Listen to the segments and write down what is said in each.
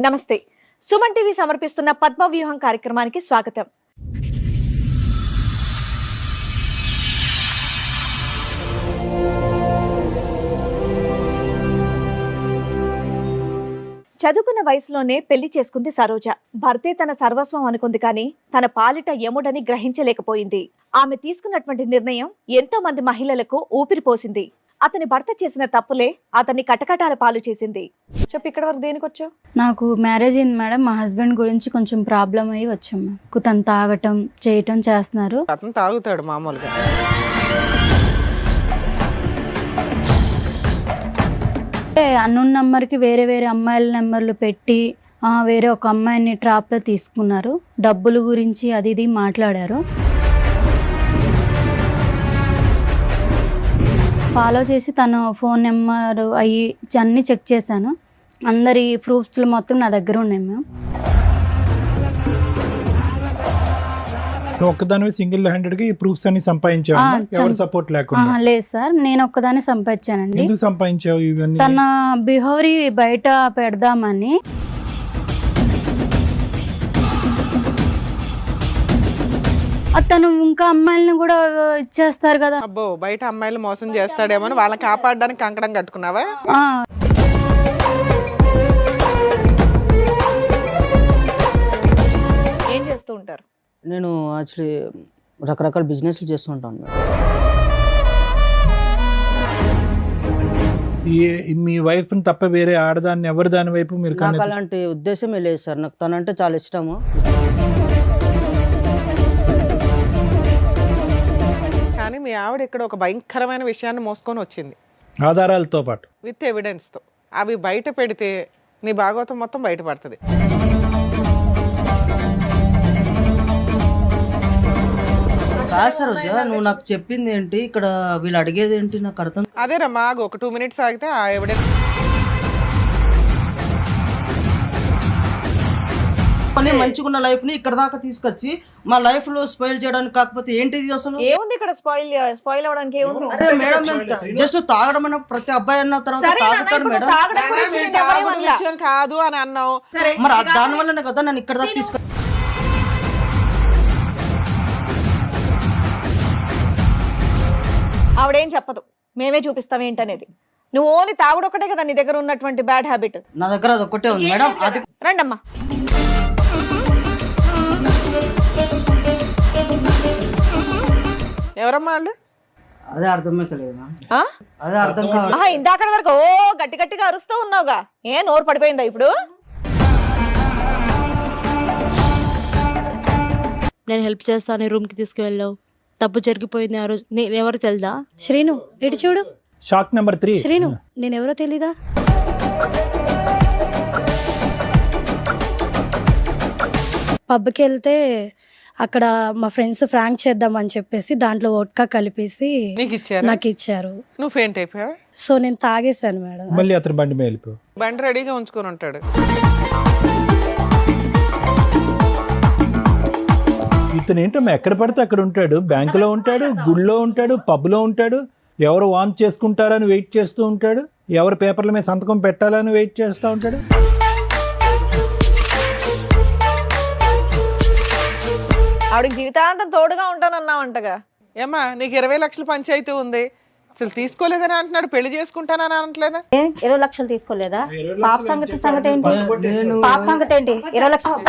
నమస్తే. సుమన్ టీవీ సమర్పిస్తున్న పద్మవ్యూహం కార్యక్రమానికి స్వాగతం. చదువుకున్న వయసులోనే పెళ్లి చేసుకుంది సరోజ. భర్తే తన సర్వస్వం అనుకుంది కానీ తన పాలిట యముడని గ్రహించలేకపోయింది. ఆమె తీసుకున్నటువంటి నిర్ణయం ఎంతో మంది మహిళలకు ఊపిరిపోసింది. అతని భర్త చేసిన తప్పులే అతన్ని కటకటాల పాలు చేసింది. చెప్పు, ఇక్కడ వరకు దేనికి వచ్చావు? నాకు మ్యారేజ్ అయింది మేడం. మా హస్బెండ్ గురించి కొంచెం ప్రాబ్లం అయ్యి వచ్చాము. తను తాగటం చేయటం చేస్తున్నారు. అతను తాగుతాడు మామూలుగా. అన్నోన్ నెంబర్కి వేరే వేరే అమ్మాయిల నెంబర్లు పెట్టి వేరే ఒక అమ్మాయిని ట్రాప్లో తీసుకున్నారు. డబ్బుల గురించి అది ఇది మాట్లాడారు. ఫాలో చేసి తను ఫోన్ నెంబర్ అవి అన్నీ చెక్ చేశాను. అందరి ప్రూఫ్స్లు మొత్తం నా దగ్గర ఉన్నాయి మ్యామ్. ఒక్కదాని సింగిల్ హ్యాండెడ్ గా ఈ ప్రూఫ్స్ అన్ని సంపాదించావు? ఎవరి సపోర్ట్ లేకుండా? లేదు సార్, నేను ఒక్కదాన్ని సంపాదించానండి. ఎందుకు సంపాదించావు ఇవన్నీ? తన బిహేవియర్ బయట పెడదామని. అతను ఇంకా అమ్మాయిలను కూడా ఇచ్చేస్తారు కదా. అబ్బో, బయట అమ్మాయిలు మోసం చేస్తాడేమో అని వాళ్ళని కాపాడడానికి కంకణం కట్టుకున్నావా? ఏం చేస్తూ ఉంటారు? నేను యాక్చువల్లీ రకరకాల బిజినెస్లు చేస్తూ ఉంటాను మేడం. మీ వైఫ్ తప్ప వేరే ఆడదాన్ని ఎవరి దాని వైపు మీరు నాకు అలాంటి ఉద్దేశమే లేదు సార్. నాకు తనంటే చాలా ఇష్టము. కానీ మీ ఆవిడ ఇక్కడ ఒక భయంకరమైన విషయాన్ని మోసుకొని వచ్చింది, ఆధారాలతో పాటు విత్ ఎవిడెన్స్తో. అవి బయట పెడితే నీ భాగవతం మొత్తం బయటపడుతుంది. కాదు సార్, నువ్వు నాకు చెప్పింది ఏంటి, ఇక్కడ వీళ్ళు అడిగేది ఏంటి నాకు అర్థం. అదేనమ్మా, ఒక 2 minutes ఆగితే ఆ ఎవిడెన్స్. మంచిగున్న లైఫ్ ని ఇక్కడ దాకా తీసుకొచ్చి మా లైఫ్ లో స్పాయిల్ చేయడానికి, కాకపోతే ఏంటిది అసలు? ఏముంది ఇక్కడ? స్పాయిల్ అవడానికి ఏముంది? అరే మేడం, జస్ట్ తాగడం అన్న ప్రతి అబ్బాయి అన్న తర్వాత తాగుతాడు మేడం. విషయం కాదు అని అన్నావు, మరి దాని వల్లనే కదా నన్ను ఇక్కడ దాకా తీసుకొచ్చి. ఆవిడేం చెప్పదు, మేమే చూపిస్తాం ఏంటనేది. నువ్వు ఓన్లీ తాగుడు ఒకటే కదా నీ దగ్గర ఉన్నటువంటి బ్యాడ్ హ్యాబిట్. నా దగ్గర అది ఒక్కటే ఉంది మేడం. అది రండమ్మా. ఎవరమ్మా వాళ్ళు? అదే అర్థమైతలేదు మ్యామ్. అదే అర్థం కాదు. ఇందాక వరకు ఓ గట్టి గట్టిగా అరుస్తూ ఉన్నావుగా, ఏ నోరు పడిపోయిందా ఇప్పుడు? నేను హెల్ప్ చేస్తాను, రూమ్కి తీసుకువెళ్ళావు, తప్పు జరిగిపోయింది. ఆ రోజు నేను ఎవరో తెలుదా? శ్రీను, ఇటు చూడు. Shock number 3. శ్రీను, నేను ఎవరో తెలీదా? పబ్కి వెళ్తే అక్కడ మా ఫ్రెండ్స్ ఫ్రాంక్ చేద్దామని చెప్పేసి దాంట్లో వోడ్కా కలిపేసి నాకు ఇచ్చారు. నువ్వు ఫెయింట్ అయిపోయావా? సో నేను తాగేశాను మేడం. మళ్ళీ అతను బండి మీద వెళ్ళిపోయావు. బండి రెడీగా ఉంచుకొని ఉంటాడు. ఇతను ఏంటమ్మా ఎక్కడ పడితే అక్కడ ఉంటాడు. బ్యాంకులో ఉంటాడు, గుళ్ళో ఉంటాడు, పబ్లో ఉంటాడు. ఎవరు వాన్ చేసుకుంటారని వెయిట్ చేస్తూ ఉంటాడు. ఎవరు పేపర్ల మీద సంతకం పెట్టాలని వెయిట్ చేస్తూ ఉంటాడు. ఆవిడకి జీవితాంతం తోడుగా ఉంటానన్నావంటగా. ఏమా, నీకు 20 లక్షల పంచాయతీ ఉంది, అసలు తీసుకోలేదని అంటున్నాడు. పెళ్లి చేసుకుంటానని అనట్లేదా? 20 లక్షలు తీసుకోలేదా? పాప సంగతి ఏంటి? పాప సంగతి ఏంటి? 20 లక్షలు.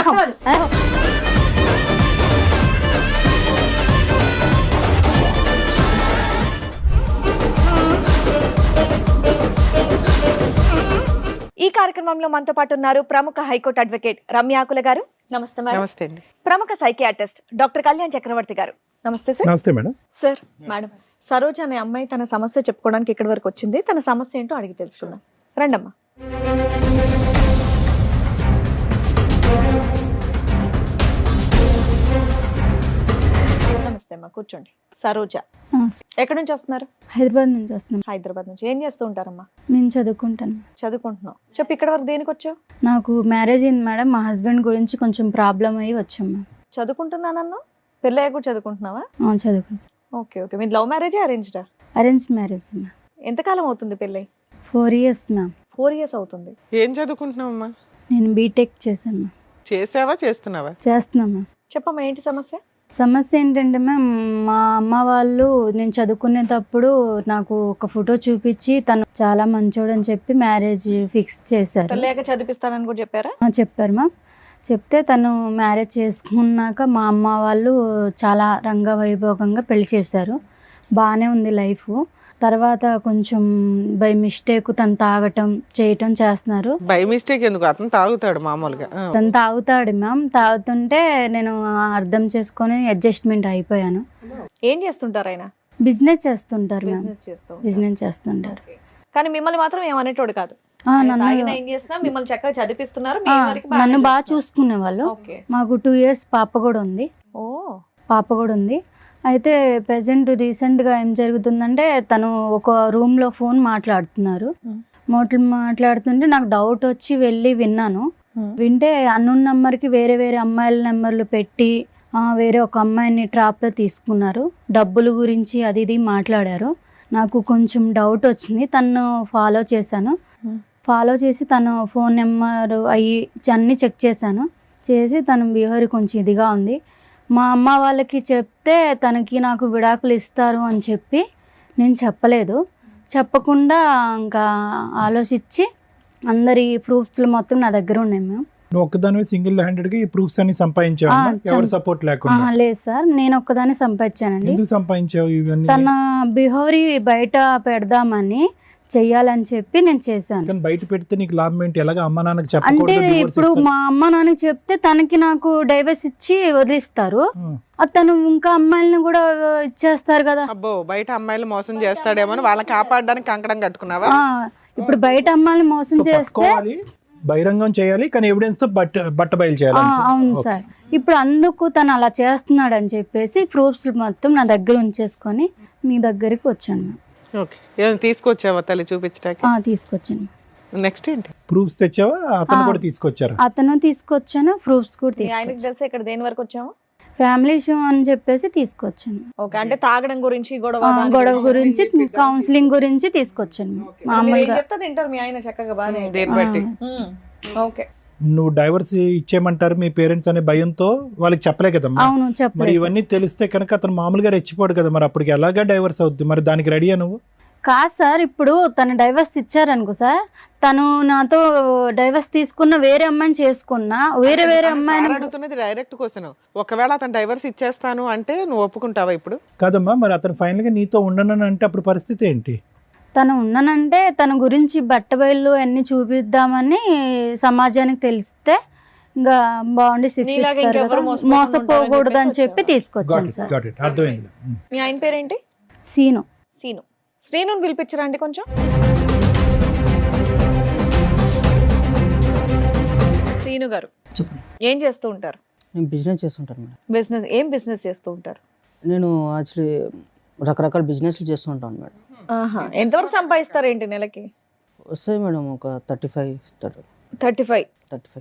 ఈ కార్యక్రమంలో మనతో పాటు ఉన్నారు ప్రముఖ హైకోర్టు అడ్వకేట్ రమ్య ఆకుల గారు. నమస్తే మేడం. నమస్తే అండి. ప్రముఖ సైకియాట్రిస్ట్ డాక్టర్ కళ్యాణ్ చక్రవర్తి గారు. నమస్తే సార్. నమస్తే మేడం. సార్, మేడం, సరోజ అనే అమ్మాయి తన సమస్య చెప్పుకోవడానికి ఇక్కడి వరకు వచ్చింది. తన సమస్య ఏంటో అడిగి తెలుసుకుందాం. రండమ్మా. నమస్తే అమ్మా, కూర్చోండి. సరోజ ఎక్కడి నుంచి వస్తున్నారు? హైదరాబాద్ నుంచి వస్తున్నాను. హైదరాబాద్ నుంచి. ఏం చేస్తూ ఉంటారమ్మా? నేను చదువుకుంటాను. చదువుకుంటున్నావు. చెప్పు, ఇక్కడ వరకు దేనికి వచ్చావు? నాకు మ్యారేజ్ అయింది మేడం. మా హస్బెండ్ గురించి కొంచెం ప్రాబ్లం అయ్యి వచ్చాము. చదువుకుంటున్నానన్నా? పెళ్ళయ్య కూడా చదువుకుంటున్నావా? చదువుకుంటాను. Okay okay. మీది లవ్ మ్యారేజా అరేంజ్డా? Arrange marriage ma'am. ఎంతకాలం అవుతుంది పెళ్ళై? 4 years మ్యామ్. 4 years అవుతుంది. ఏం చదువుకుంటున్నావమ్మా? నేను బీటెక్ చేశాను మ్యామ్. చేసావా చేస్తున్నావా? చేస్తున్నాను మ్యామ్. చెప్పమ్మా ఏంటి సమస్య? సమస్య ఏంటంటే మ్యామ్, మా అమ్మ వాళ్ళు నేను చదువుకునేటప్పుడు నాకు ఒక ఫోటో చూపించి తను చాలా మంచోడు అని చెప్పి మ్యారేజ్ ఫిక్స్ చేశారు. లేక చదివిస్తానని కూడా చెప్పారా? చెప్పారు మ్యామ్. చెప్తే తను మ్యారేజ్ చేసుకున్నాక మా అమ్మ వాళ్ళు చాలా రంగవైభోగంగా పెళ్లి చేశారు. బాగానే ఉంది లైఫ్. తర్వాత కొంచెం బై మిస్టేక్ తను తాగటం చేయటం చేస్తున్నారు. బై మిస్టేక్ ఎందుకు, అతను తాగుతాడు మామూలుగా. తను తాగుతాడు మ్యామ్. తాగుతుంటే నేను అర్థం చేసుకొని అడ్జస్ట్మెంట్ అయిపోయాను. ఏం చేస్తుంటారు ఆయన? బిజినెస్ చేస్తుంటారు మ్యామ్. బిజినెస్ చేస్తూ బిజినెస్ చేస్తుంటారు. కానీ మిమ్మల్ని మాత్రం ఏమనేటోడు కాదు. నన్ను ఆయన ఏం చేసినా మిమ్మల్ని చక్కగా చదివిస్తున్నారు, మీ వరకు బాగానే నన్ను బాగా చూస్తున్నారు. చూసుకునే వాళ్ళు. ఓకే. మాకు 2 years పాప కూడా ఉంది. ఓ అయితే ప్రెసెంట్ రీసెంట్గా ఏం జరుగుతుందంటే తను ఒక రూమ్లో ఫోన్ మాట్లాడుతున్నారు. మాట్లాడుతుంటే నాకు డౌట్ వచ్చి వెళ్ళి విన్నాను. వింటే అన్నోన్ నెంబర్కి వేరే వేరే అమ్మాయిల నెంబర్లు పెట్టి వేరే ఒక అమ్మాయిని ట్రాప్లో తీసుకున్నారు. డబ్బుల గురించి అది ఇది మాట్లాడారు. నాకు కొంచెం డౌట్ వచ్చింది. తను ఫాలో చేశాను. ఫాలో చేసి తన ఫోన్ నెంబర్ అన్నీ చెక్ చేశాను. చేసి తన బిహేవియర్ కొంచెం ఇదిగా ఉంది. మా అమ్మ వాళ్ళకి చెప్తే తనకి నాకు విడాకులు ఇస్తారు అని చెప్పి నేను చెప్పలేదు. చెప్పకుండా ఇంకా ఆలోచించి అందరి ప్రూఫ్స్ మొత్తం నా దగ్గర ఉన్నాయి మ్యామ్. నువ్వు ఒక్కదానివే సింగిల్ హ్యాండెడ్ గా ఈ ప్రూఫ్స్ అన్ని సంపాదించావు? ఎవరు సపోర్ట్ లేకుండా? లేదు సార్, నేను ఒక్కదాన్ని సంపాదించానండి. ఎందుకు సంపాదించావు ఇవన్నీ? తన బిహేవియర్ బయట పెడదామని చెయ్యాలని చెప్పి నేను చేశాను. కానీ బయట పెడితే నీకు లాభం ఏంటి? ఎలాగ అమ్మ నాన్నకి అంటే చెప్పకూడదు? ఇప్పుడు మా అమ్మ నాన్నకి చెప్తే తనకి నాకు డైవర్స్ ఇచ్చి వదిలిస్తారు. తను ఇంకా అమ్మాయిలను కూడా ఇచ్చేస్తారు కదా. అబ్బో, బయట అమ్మాయిలు మోసం చేస్తాడేమో అని వాళ్ళని కాపాడడానికి కంకణం కట్టుకున్నావా? ఇప్పుడు బయట అమ్మాయిని మోసం చేస్తే బహిరంగం చేయాలి, కానీ ఎవిడెన్స్ తో బట్ట బయలు చేయాలి. అవును సార్. ఇప్పుడు అందుకు తను అలా చేస్తున్నాడు అని చెప్పేసి ప్రూఫ్స్ మొత్తం నా దగ్గర ఉంచేసుకొని మీ దగ్గరికి వచ్చాను. ఓకే, ఏమైనా తీసుకొచ్చావా తల్లి చూపించడానికి? తీసుకొచ్చాను. నెక్స్ట్ ఏంటి? ప్రూఫ్స్ తెచ్చావా? అతను కూడా తీసుకొచ్చారు? అతను తీసుకొచ్చాను, ప్రూఫ్స్ కూడా ఆయనకి తీసుకొచ్చాను. తెలిసి ఇక్కడ దేని వరకు వచ్చాము? ఫ్యామిలీ ఇష్యూ అని చెప్పేసి తీసుకొచ్చాను. ఓకే, అంటే తాగడం గురించి గొడవ గురించి కౌన్సిలింగ్ గురించి తీసుకొచ్చాను. మామూలుగా చెప్తా తింటారు మీ ఆయన చక్కగా బాగానే. దేని బట్టి? ఓకే. నువ్వు డైవర్స్ ఇచ్చేయమంటారు మీ పేరెంట్స్ అనే భయంతో వాళ్ళకి చెప్పలే కదమ్మా. అవును మరి చెప్పలేదు. ఇవన్నీ తెలిస్తే కనుక అతను మామూలుగా రెచ్చిపోడు కదా, మరి అప్పటికి ఎలాగా డైవర్స్ అవుద్ది? మరి దానికి రెడీయా నువ్వు? కాదు సార్, ఇప్పుడు తను డైవర్స్ ఇచ్చారనుకో సార్, తను నాతో డైవర్స్ తీసుకున్న వేరే అమ్మాయిని చేసుకున్నా వేరే అమ్మాయిని అడుగుతున్నది డైరెక్ట్ క్వశ్చన్. ఒకవేళ అతను డైవర్స్ ఇచ్చేస్తాను అంటే నువ్వు ఒప్పుకుంటావా ఇప్పుడు? కాదమ్మా, మరి అతను ఫైనల్ గా నీతో ఉండనని అంటే అప్పుడు పరిస్థితి ఏంటి? తను ఉన్నానంటే తన గురించి బట్టబయలు అన్ని చూపిద్దామని సమాజానికి తెలిస్తే ఇంకా బాగుండి శిక్షిస్తారు కదా, మోసపోకూడదు అని చెప్పి తీసుకొచ్చాను సార్. అర్థమైంది. మీ ఆయన పేరేంటి? సీను. శ్రీనుని పిలిపించరా అండి కొంచెం. శ్రీను గారు ఏం చేస్తూ ఉంటారు? నేను బిజినెస్ చేస్తుంటాను మేడం. బిజినెస్ ఏం బిజినెస్ చేస్తూ ఉంటారు? నేను యాక్చువల్లీ రకరకాల బిజినెస్లు చేస్తూ ఉంటాను మేడం. ఎంతవరకు సంపాదిస్తారు ఏంటి నెలకి? వస్తాయి మేడం ఒక 35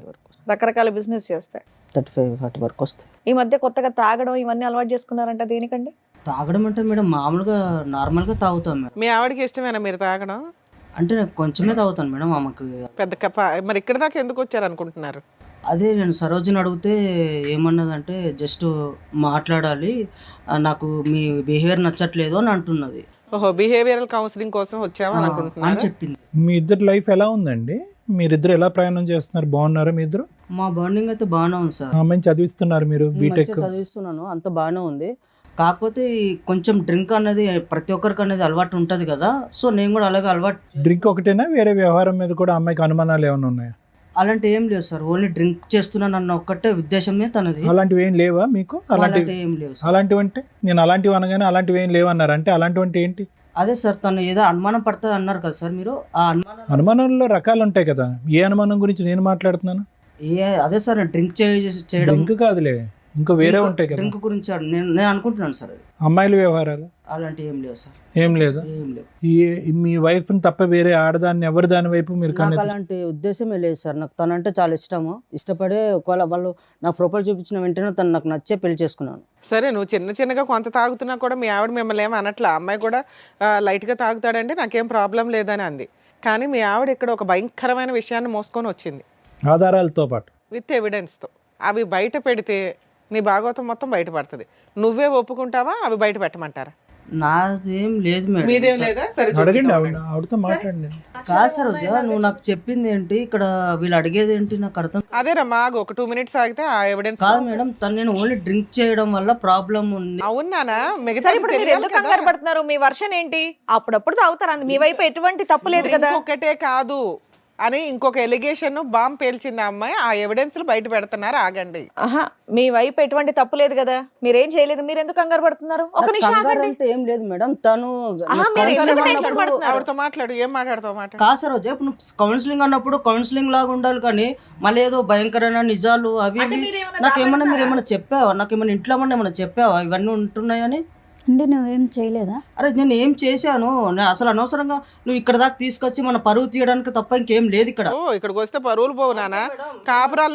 వరకు. రకరకాల బిజినెస్ చేస్తాయి. 35-40 వరకు వస్తాయి. ఈ మధ్య కొత్తగా తాగడం ఇవన్నీ అలవాటు చేసుకున్నారంట, దేనికండి? తాగడం అంటే మేడం మామూలుగా నార్మల్గా తాగుతాం మేడం. మీ ఆవిడకి ఇష్టమేనా మీరు తాగడం? అంటే నేను కొంచెమే తాగుతాను మేడం. ఆమెకు పెద్ద కప్ప. మరి ఇక్కడ దాకా ఎందుకు వచ్చారు అనుకుంటున్నారు? అదే నేను సరోజిని అడిగితే ఏమన్నదంటే జస్ట్ మాట్లాడాలి, నాకు మీ బిహేవియర్ నచ్చట్లేదు అని అంటున్నది. ఓహో, బిహేవియరల్ కౌన్సిలింగ్ కోసం వచ్చావా అని అనుకుంటున్నారు చెప్పింది. మీ ఇద్దరు లైఫ్ ఎలా ఉందండి? మీరిద్దరు ఎలా ప్రయాణం చేస్తున్నారు? బాగున్నారా మీ ఇద్దరు? మా బాండింగ్ అయితే బాగానే ఉంది సార్. అమ్మాయిని చదివిస్తున్నారు మీరు బీటెక్? చదివిస్తున్నాను, అంత బాగానే ఉంది. కాకపోతే కొంచెం డ్రింక్ అనేది ప్రతి ఒక్కరికి అనేది అలవాటు ఉంటుంది కదా, సో నేను కూడా అలాగే అలవాటు. డ్రింక్ ఒకటేనా, వేరే వ్యవహారం మీద కూడా అమ్మాయికి అనుమానాలు ఏమైనా ఉన్నాయా? అలాంటి ఏం లేవు సార్, ఓన్లీ డ్రింక్ చేస్తున్నాను అన్న ఒక్కటే ఉద్దేశమే తనది. అలాంటివి ఏం లేవా మీకు? అలాంటి ఏం లేవు సార్. అలాంటివి అంటే నేను అలాంటివి అనగానే అలాంటివి ఏం లేవు అన్నారు, అంటే అలాంటివి అంటే ఏంటి? అదే సార్, తను ఏదో అనుమానం పడుతుంది అన్నారు కదా సార్ మీరు. ఆ అనుమానంలో రకాలు ఉంటాయి కదా, ఏ అనుమానం గురించి నేను మాట్లాడుతున్నాను? అదే సార్, డ్రింక్ చేయడం. డ్రింక్ కాదులే, ఇంకో వేరే ఉంటాయి కదా. డ్రింక్ గురించి నేను అనుకుంటున్నాను సార్. అది అమ్మాయిల వ్యవహారాలు అలాంటి ఏం లేవు సార్. ఏం లేదు. ఏం లేవు. మీ వైఫ్ తప్ప వేరే ఆడదాన్ని ఎవరి దాని వైపు మీరు నాకు అలాంటి ఉద్దేశమే లేదు సార్. నాకు తనంటే చాలా ఇష్టము. ఇష్టపడే ఒకవేళ వాళ్ళు నాకు ప్రొఫైల్ చూపించిన వెంటనే తను నాకు నచ్చే పెళ్లి చేసుకున్నాను. సరే, నువ్వు చిన్నగా కొంత తాగుతున్నా కూడా మీ ఆవిడ మిమ్మల్ని ఏమీ అనట్లా. అమ్మాయి కూడా లైట్గా తాగుతాడంటే నాకేం ప్రాబ్లం లేదని అంది. కానీ మీ ఆవిడ ఇక్కడ ఒక భయంకరమైన విషయాన్ని మోసుకొని వచ్చింది. ఆధారాలతో పాటు. విత్ ఎవిడెన్స్తో అవి బయట పెడితే నీ భాగవతం మొత్తం బయటపడుతుంది. నువ్వే ఒప్పుకుంటావా అవి బయట పెట్టమంటారా? నాదేం లేదు మీదేం మేడం. లేదా? సరే అడగండి, చూపిద్దాం. ఆవిడతో మాట్లాడండి. కాదు సరోజ, నువ్వు నాకు చెప్పింది ఏంటి, ఇక్కడ వీళ్ళు అడిగేది ఏంటి నాకు అర్థం అదేనమ్మా, ఆగు, ఒక 2 minutes ఆగితే ఆ ఎవిడెన్స్. కాదు మేడం. తను నేను ఓన్లీ డ్రింక్ చేయడం వల్ల ప్రాబ్లం ఉంది. అవునానా? మిగతా సరే ఇప్పుడు మీరు ఎందుకు కంగారు పడుతున్నారు? మీ వర్షన్ ఏంటి? అప్పుడప్పుడు తాగుతారు, మీ వైపు ఎటువంటి తప్పు లేదు కదా. ఒకటే కాదు అని ఇంకొక ఎలిగేషన్ బాంబ్ పేల్చింది ఆ అమ్మాయి. ఆ ఎవిడెన్స్లు బయట పెడుతున్నారు. ఆగండి. ఆహా, మీ వైపు ఎటువంటి తప్పు లేదు కదా, మీరేం చేయలేదు, మీరు ఎందుకు కంగారు పడుతున్నారు? ఒక నిమిషం కంగారు ఆగండి. అంటే ఏం లేదు మేడం. తను ఆహా, మీరు ఎందుకు టెన్షన్ పడుతున్నారు? ఆవిడతో మాట్లాడు. ఏం మాట్లాడతావు? మాట్లాడు. కాదు సరోజ, ఇప్పుడు నువ్వు కౌన్సిలింగ్ అన్నప్పుడు కౌన్సిలింగ్ లాగా ఉండాలి, కానీ మళ్ళీ ఏదో భయంకరమైన నిజాలు అవి అంటే ఇవి. మీరేమన్నా నాకేమన్నా మీరు ఏమైనా చెప్పావా? నాకేమైనా ఇంట్లో ఏమైనా చెప్పావా ఇవన్నీ ఉంటున్నాయని? అంటే నువ్వేం చేయలేదా? అరే నేను ఏం చేశాను? నేను అసలు అనవసరంగా నువ్వు ఇక్కడ దాకా తీసుకొచ్చి మన పరువు తీయడానికి తప్ప ఇంకేం లేదు ఇక్కడ. ఓ, ఇక్కడికి వస్తే పరువులు పోవు నాన్న. కాపురాలు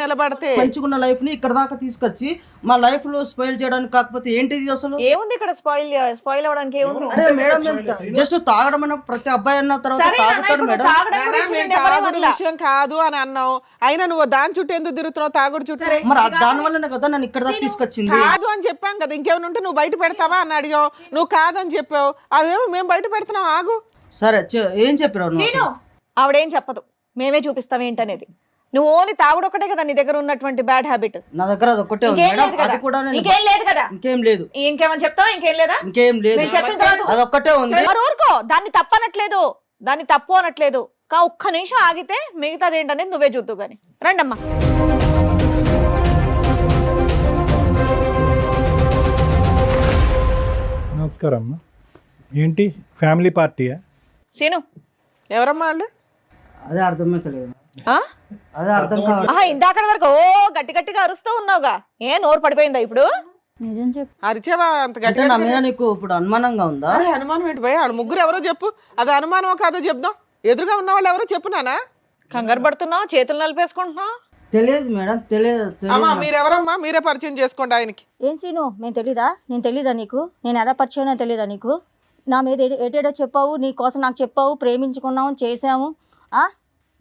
నిలబడితే మంచుకున్న లైఫ్ ని ఇక్కడ దాకా తీసుకొచ్చి మా లైఫ్ లో స్పాయిల్ చేయడానికి కాకపోతే ఏంటిది అసలు? ఏముంది ఇక్కడ స్పాయిల్ అవ్వడానికి? ఏముంది? అరే మేడం, జస్ట్ తాగడం అన్న ప్రతి అబ్బాయి అన్న తర్వాత సరే నాన్న, తాగుతారు ఇప్పుడు మేడం. తాగడం నాన్న, గురించి మేము నేను ఎవరేం తాగుడు అనలా. విషయం కాదు అని అన్నావు. అయినా నువ్వు దాని చుట్టూ ఎందుకు తిరుగుతున్నావు? తాగుడు చుట్టూ మరి దాని వల్లనే కదా నన్ను ఇక్కడ దాకా తీసుకొచ్చింది. కాదు అని చెప్పాం కదా. ఇంకేమైనా ఉంటే నువ్వు బయట పెడతావా అని అడిగావు. నువ్వు కాదని చెప్పావు. అదేమో మేము బయట పెడుతున్నాం. ఆగు. సరే ఏం చెప్పినావు నువ్వు అసలు? ఆవిడేం చెప్పదు, మేమే చూపిస్తాం ఏంటనేది. నువ్వు ఓన్లీ తాగుడు ఒకటే కదా నీ దగ్గర ఉన్నటువంటి బ్యాడ్ హ్యాబిట్. నా దగ్గర అది ఒక్కటే ఉంది ఇంకేం మేడం. లేదు కదా? అది కూడా నేను ఇంకేం లేదు కదా? ఇంకేం లేదు. ఇంకేమని చెప్తావా? ఇంకేం లేదా? ఇంకేం లేదు. నేను చెప్పిన తర్వాత అది ఒక్కటే ఉంది. మరి ఊరుకో, దాన్ని తప్పనట్లేదు, దాన్ని తప్పు అనట్లేదు. ఒక్క నిమిషం ఆగితే మిగతాది ఏంటనేది నువ్వే చూద్దు గాని. రండమ్మా. నమస్కారం అమ్మా. ఏంటి ఫ్యామిలీ పార్టీయా? సీను, ఎవరమ్మా వాళ్ళు? అదే అర్థమైతలేదు. ఆ? అదే అర్థం కావాలి. ఆహా, ఇందాకటి వరకు ఓ గట్టి గట్టిగా అరుస్తూ ఉన్నావుగా, ఏ నోరు పడిపోయిందా ఇప్పుడు? నిజం చెప్పు. అరిచావా అంత అంటే గట్టిగా? నా మీద నీకు ఇప్పుడు అనుమానంగా ఉందా? అరే, అనుమానం ఏంటి భయ? వాళ్ళు ముగ్గురు ఎవరో చెప్పు. అది అనుమానమో కాదో చెప్దాం. ఎదురుగా ఉన్న వాళ్ళు ఎవరో చెప్పు నానా. కంగారు పడుతున్నావు, చేతులు నలిపేసుకుంటున్నావు. తెలియదు మేడం, తెలియదు. అమ్మా మీరెవరమ్మా? మీరే పరిచయం చేసుకోండి ఆయనకి. ఏం సీను, నేను తెలీదా? నేను తెలీదా నీకు? నేను ఎలా పరిచయం తెలీదా నీకు? నా మీద ఏటేటో చెప్పావు, నీ కోసం నాకు చెప్పావు, ప్రేమించుకున్నాము, చేసాము.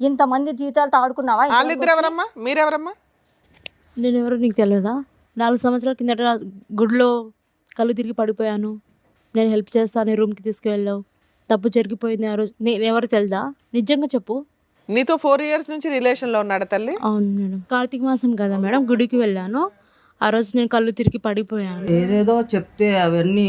ఇంతమంది జీవితాలతో ఆడుకున్నావా? వాళ్ళిద్దరు ఎవరమ్మా? మీరెవరమ్మా? నేను ఎవరో నీకు తెలియదా? 4 సంవత్సరాల కిందట గుడిలో కళ్ళు తిరిగి పడిపోయాను. నేను హెల్ప్ చేస్తాను, రూమ్కి తీసుకువెళ్ళావు. తప్పు జరిగిపోయింది ఆ రోజు. నేను ఎవరు తెలుదా? నిజంగా చెప్పు. నీతో 4 years నుంచి రిలేషన్ లో ఉన్నాడు తల్లి? అవును మేడం. కార్తీక మాసం కదా మేడం, గుడికి వెళ్ళాను. ఆ రోజు నేను కళ్ళు తిరిగి పడిపోయాను. ఏదేదో చెప్తే అవన్నీ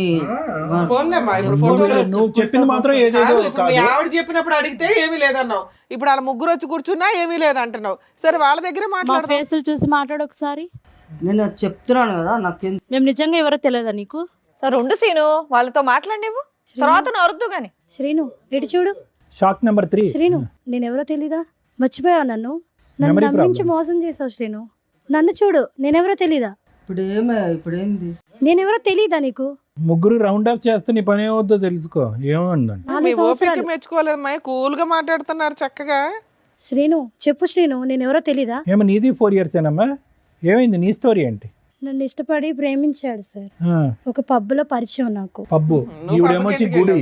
ఫోన్లేమ్మా, ఇప్పుడు ఫోన్లో నువ్వు చెప్పింది మాత్రం ఏదేదో కాదు, ఇప్పుడు మీ కాదు. ఆవిడ చెప్పినప్పుడు అడిగితే ఏమీ లేదన్నావు. ఇప్పుడు వాళ్ళ ముగ్గురు వచ్చి కూర్చున్నా ఏమీ లేదంటున్నావు. సరే వాళ్ళ దగ్గరే మా మాట్లాడదాం. ఫేసులు చూసి మాట్లాడు ఒకసారి. నేను చెప్తున్నాను కదా, నాకేం మేము నిజంగా ఎవరో తెలియదా నీకు? సరే ఉండు సీను, వాళ్ళతో మాట్లాడి నువ్వు తర్వాత అరుద్దు గాని. శ్రీను ఇటు చూడు. Shock number 3. శ్రీను, నేను ఎవరో తెలీదా? మర్చిపోయావు నన్ను. నన్ను Memory నమ్మించి problem. మోసం చేసావు శ్రీను. నన్ను చూడు, నేనెవరో తెలీదా? ఇప్పుడు ఏంది? నేనెవరో తెలీదా నీకు? ముగ్గురు రౌండ్ అప్ చేస్తే నీ పని ఏమవుద్దో తెలుసుకో. ఏముందండి? 4 మీ ఓపిక సంవత్సరాలు. మెచ్చుకోలేదమ్మా. కూల్ గా మాట్లాడుతున్నారు చక్కగా. శ్రీను చెప్పు శ్రీను, నేనెవరో తెలీదా? ఏమో నీది 4 years ఏనమ్మా? ఏమైంది నీ స్టోరీ ఏంటి? నన్ను ఇష్టపడి ప్రేమించాడు సార్. ఆ, ఒక పబ్లో పరిచయం నాకు. పబ్బు. నువ్వు ఈవిడేమొచ్చి పబ్బుకి గుడి.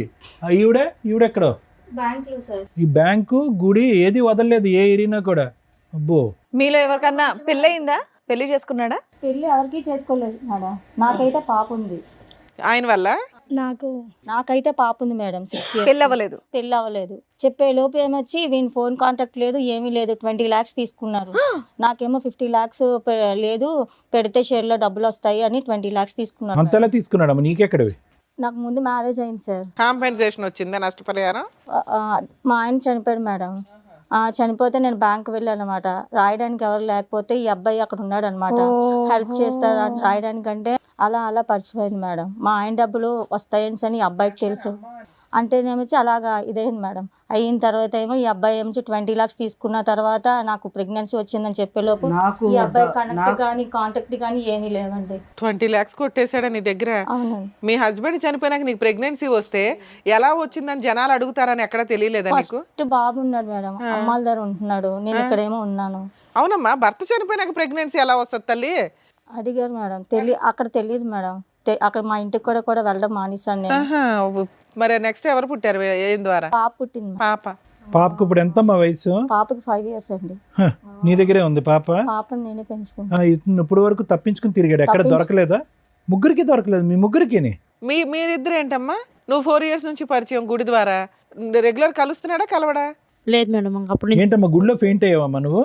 ఈవిడెక్కడో బ్యాంకులో సార్. ఈ బ్యాంకు గుడి ఏది వదలలేదు ఏ ఏరినా కూడా. అబ్బో. మీలో ఎవరికన్నా పెళ్ళయిందా? పెళ్లి చేసుకున్నాడా? పెళ్ళి ఎవరికి చేసుకోలేదు మేడం. నాకైతే పాప ఉంది. ఆయన వల్ల నాకైతే పాప ఉంది మేడం. 6 years. పెళ్ళి అవ్వలేదు. పెళ్ళి అవ్వలేదు. చెప్పే లోపు ఏమొచ్చి వీని ఫోన్ కాంటాక్ట్ లేదు, ఏమీ లేదు. 20 lakhs తీసుకున్నారు. నాకేమో 50 lakhs లేదు, పెడితే షేర్లో డబ్బులు వస్తాయి అని 20 lakhs తీసుకున్నారు. అంతలా తీసుకున్నాడమ్మా, నీకెక్కడవి? నాకు ముందు మ్యారేజ్ అయింది సార్. కాంపెన్సేషన్ వచ్చిందా? నష్టపరిహారం? మా ఆయన చనిపోయాడు మేడం. చనిపోతే నేను బ్యాంక్ వెళ్ళాను అనమాట. రాయడానికి ఎవరు లేకపోతే ఈ అబ్బాయి అక్కడ ఉన్నాడు అనమాట. హెల్ప్ చేస్తాడు రాయడానికంటే అలా పరిచయమైంది మేడం. మా ఆయన డబ్బులు వస్తాయని అని ఈ అబ్బాయికి తెలుసు. అంటేనేమొచ్చి అలాగా ఇదైంది మేడం. అయిన తర్వాత ఏమో ఈ అబ్బాయి ఏమొచ్చి 20 lakhs తీసుకున్న తర్వాత నాకు ప్రెగ్నెన్సీ వచ్చిందని చెప్పేలోపు ఈ అబ్బాయి కనెక్ట్ కానీ కాంటాక్ట్ కానీ ఏమీ లేవండి. 20 lakhs కొట్టేశాడా నీ దగ్గర? అవునండి. మీ హస్బెండ్ చనిపోయినాక నీకు ప్రెగ్నెన్సీ వస్తే ఎలా వచ్చిందని జనాలు అడుగుతారని ఎక్కడ తెలియలేదా నీకు? ఫస్ట్ బాబు ఉన్నాడు మేడం, అమ్మాల దగ్గర ఉంటున్నాడు, నేను ఇక్కడేమో ఉన్నాను. అవునమ్మా, భర్త చనిపోయినాక ప్రెగ్నెన్సీ ఎలా వస్తుంది తల్లి? అడిగారు మేడం. అక్కడ తెలియదు మేడం. అక్కడ మా ఇంటికి కూడా వెళ్ళడం మానేశాను నేను. మరి నెక్స్ట్ ఎవరు పుట్టారు? ఏం ద్వారా? పాప పుట్టింది. పాప. పాపకు ఇప్పుడు ఎంతమ్మా వయసు? పాపకి 5 years అండి. హ, నీ దగ్గరే ఉంది పాప? పాపని నేనే పెంచుకుంటాను. ఇతను ఇప్పుడు వరకు తప్పించుకుని తిరిగాడు, ఎక్కడ దొరకలేదా? ముగ్గురికి దొరకలేదు, మీ ముగ్గురికి? మీరిద్దరు ఏంటమ్మా? నువ్వు 4 years నుంచి పరిచయం గుడి ద్వారా, రెగ్యులర్ కలుస్తున్నాడా కలవడా? లేదు మేడం, అప్పుడు నేను ఏంటమ్మా గుడిలో ఫెయింట్ అయ్యావమ్మా నువ్వు?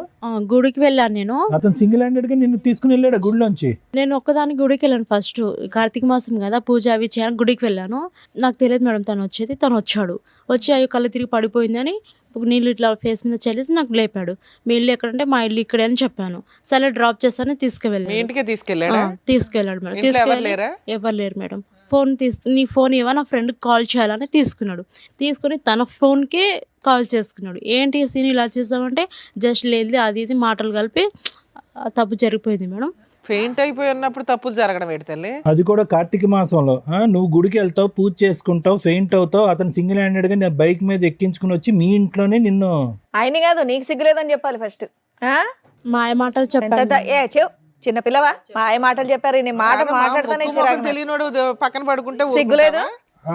గుడికి వెళ్ళాను. నేను అతను సింగిల్ హ్యాండెడ్ గా నిన్ను తీసుకుని వెళ్ళాడు గుడిలోంచి? నేను ఒక్కదానికి గుడికి వెళ్ళాను. ఫస్ట్ కార్తీక మాసం కదా, పూజ అవి చేయడానికి గుడికి వెళ్ళాను. నాకు తెలియదు మేడం తను వచ్చేది. తను వచ్చి అయ్యో కళ్ళు తిరిగి పడిపోయిందని నీళ్ళు ఇట్లా ఫేస్ మీద చల్లేసి నాకు లేపాడు. మీ ఇల్లు ఎక్కడంటే మా ఇల్లు ఇక్కడే అని చెప్పాను. సరే డ్రాప్ చేస్తాను మీ తీసుకువెళ్ళాను. ఇంటికే తీసుకెళ్ళాడా? తీసుకెళ్ళాడు మేడం. ఇంట్లో ఎవరు తీసుకెళ్ళి లేరా? ఎవరు లేరు మేడం. నీ ఫోన్ ఇవ్వ, నా ఫ్రెండ్కి కాల్ చేయాలని తీసుకున్నాడు. తీసుకుని తన ఫోన్కే కాల్ చేసుకున్నాడు. ఏంటి సీన్ ఇలా చేసామంటే జస్ట్ లేదు అది ఇది మాటలు కలిపి తప్పు జరిగిపోయింది మేడం. ఫెయింట్ అయిపోయి ఉన్నప్పుడు తప్పులు జరగడం ఏంటి తల్లి? అది కూడా కార్తీక మాసంలో. నువ్వు గుడికి వెళ్తావు, పూజ చేసుకుంటావు, ఫెయింట్ అవుతావు, అతను సింగిల్ హ్యాండెడ్ గా నేను బైక్ మీద ఎక్కించుకుని వచ్చి మీ ఇంట్లోనే నిన్ను. ఆయన కాదు, నీకు సిగ్గులేదని చెప్పాలి ఫస్ట్. మాయ మాటలు చెప్పాను. చిన్న పిల్లవా మాయ మాటలు చెప్పారు. నేను మాట మాట్లాడతానే తెలియనోడు పక్కన పడుకుంటే సిగ్గులేదు.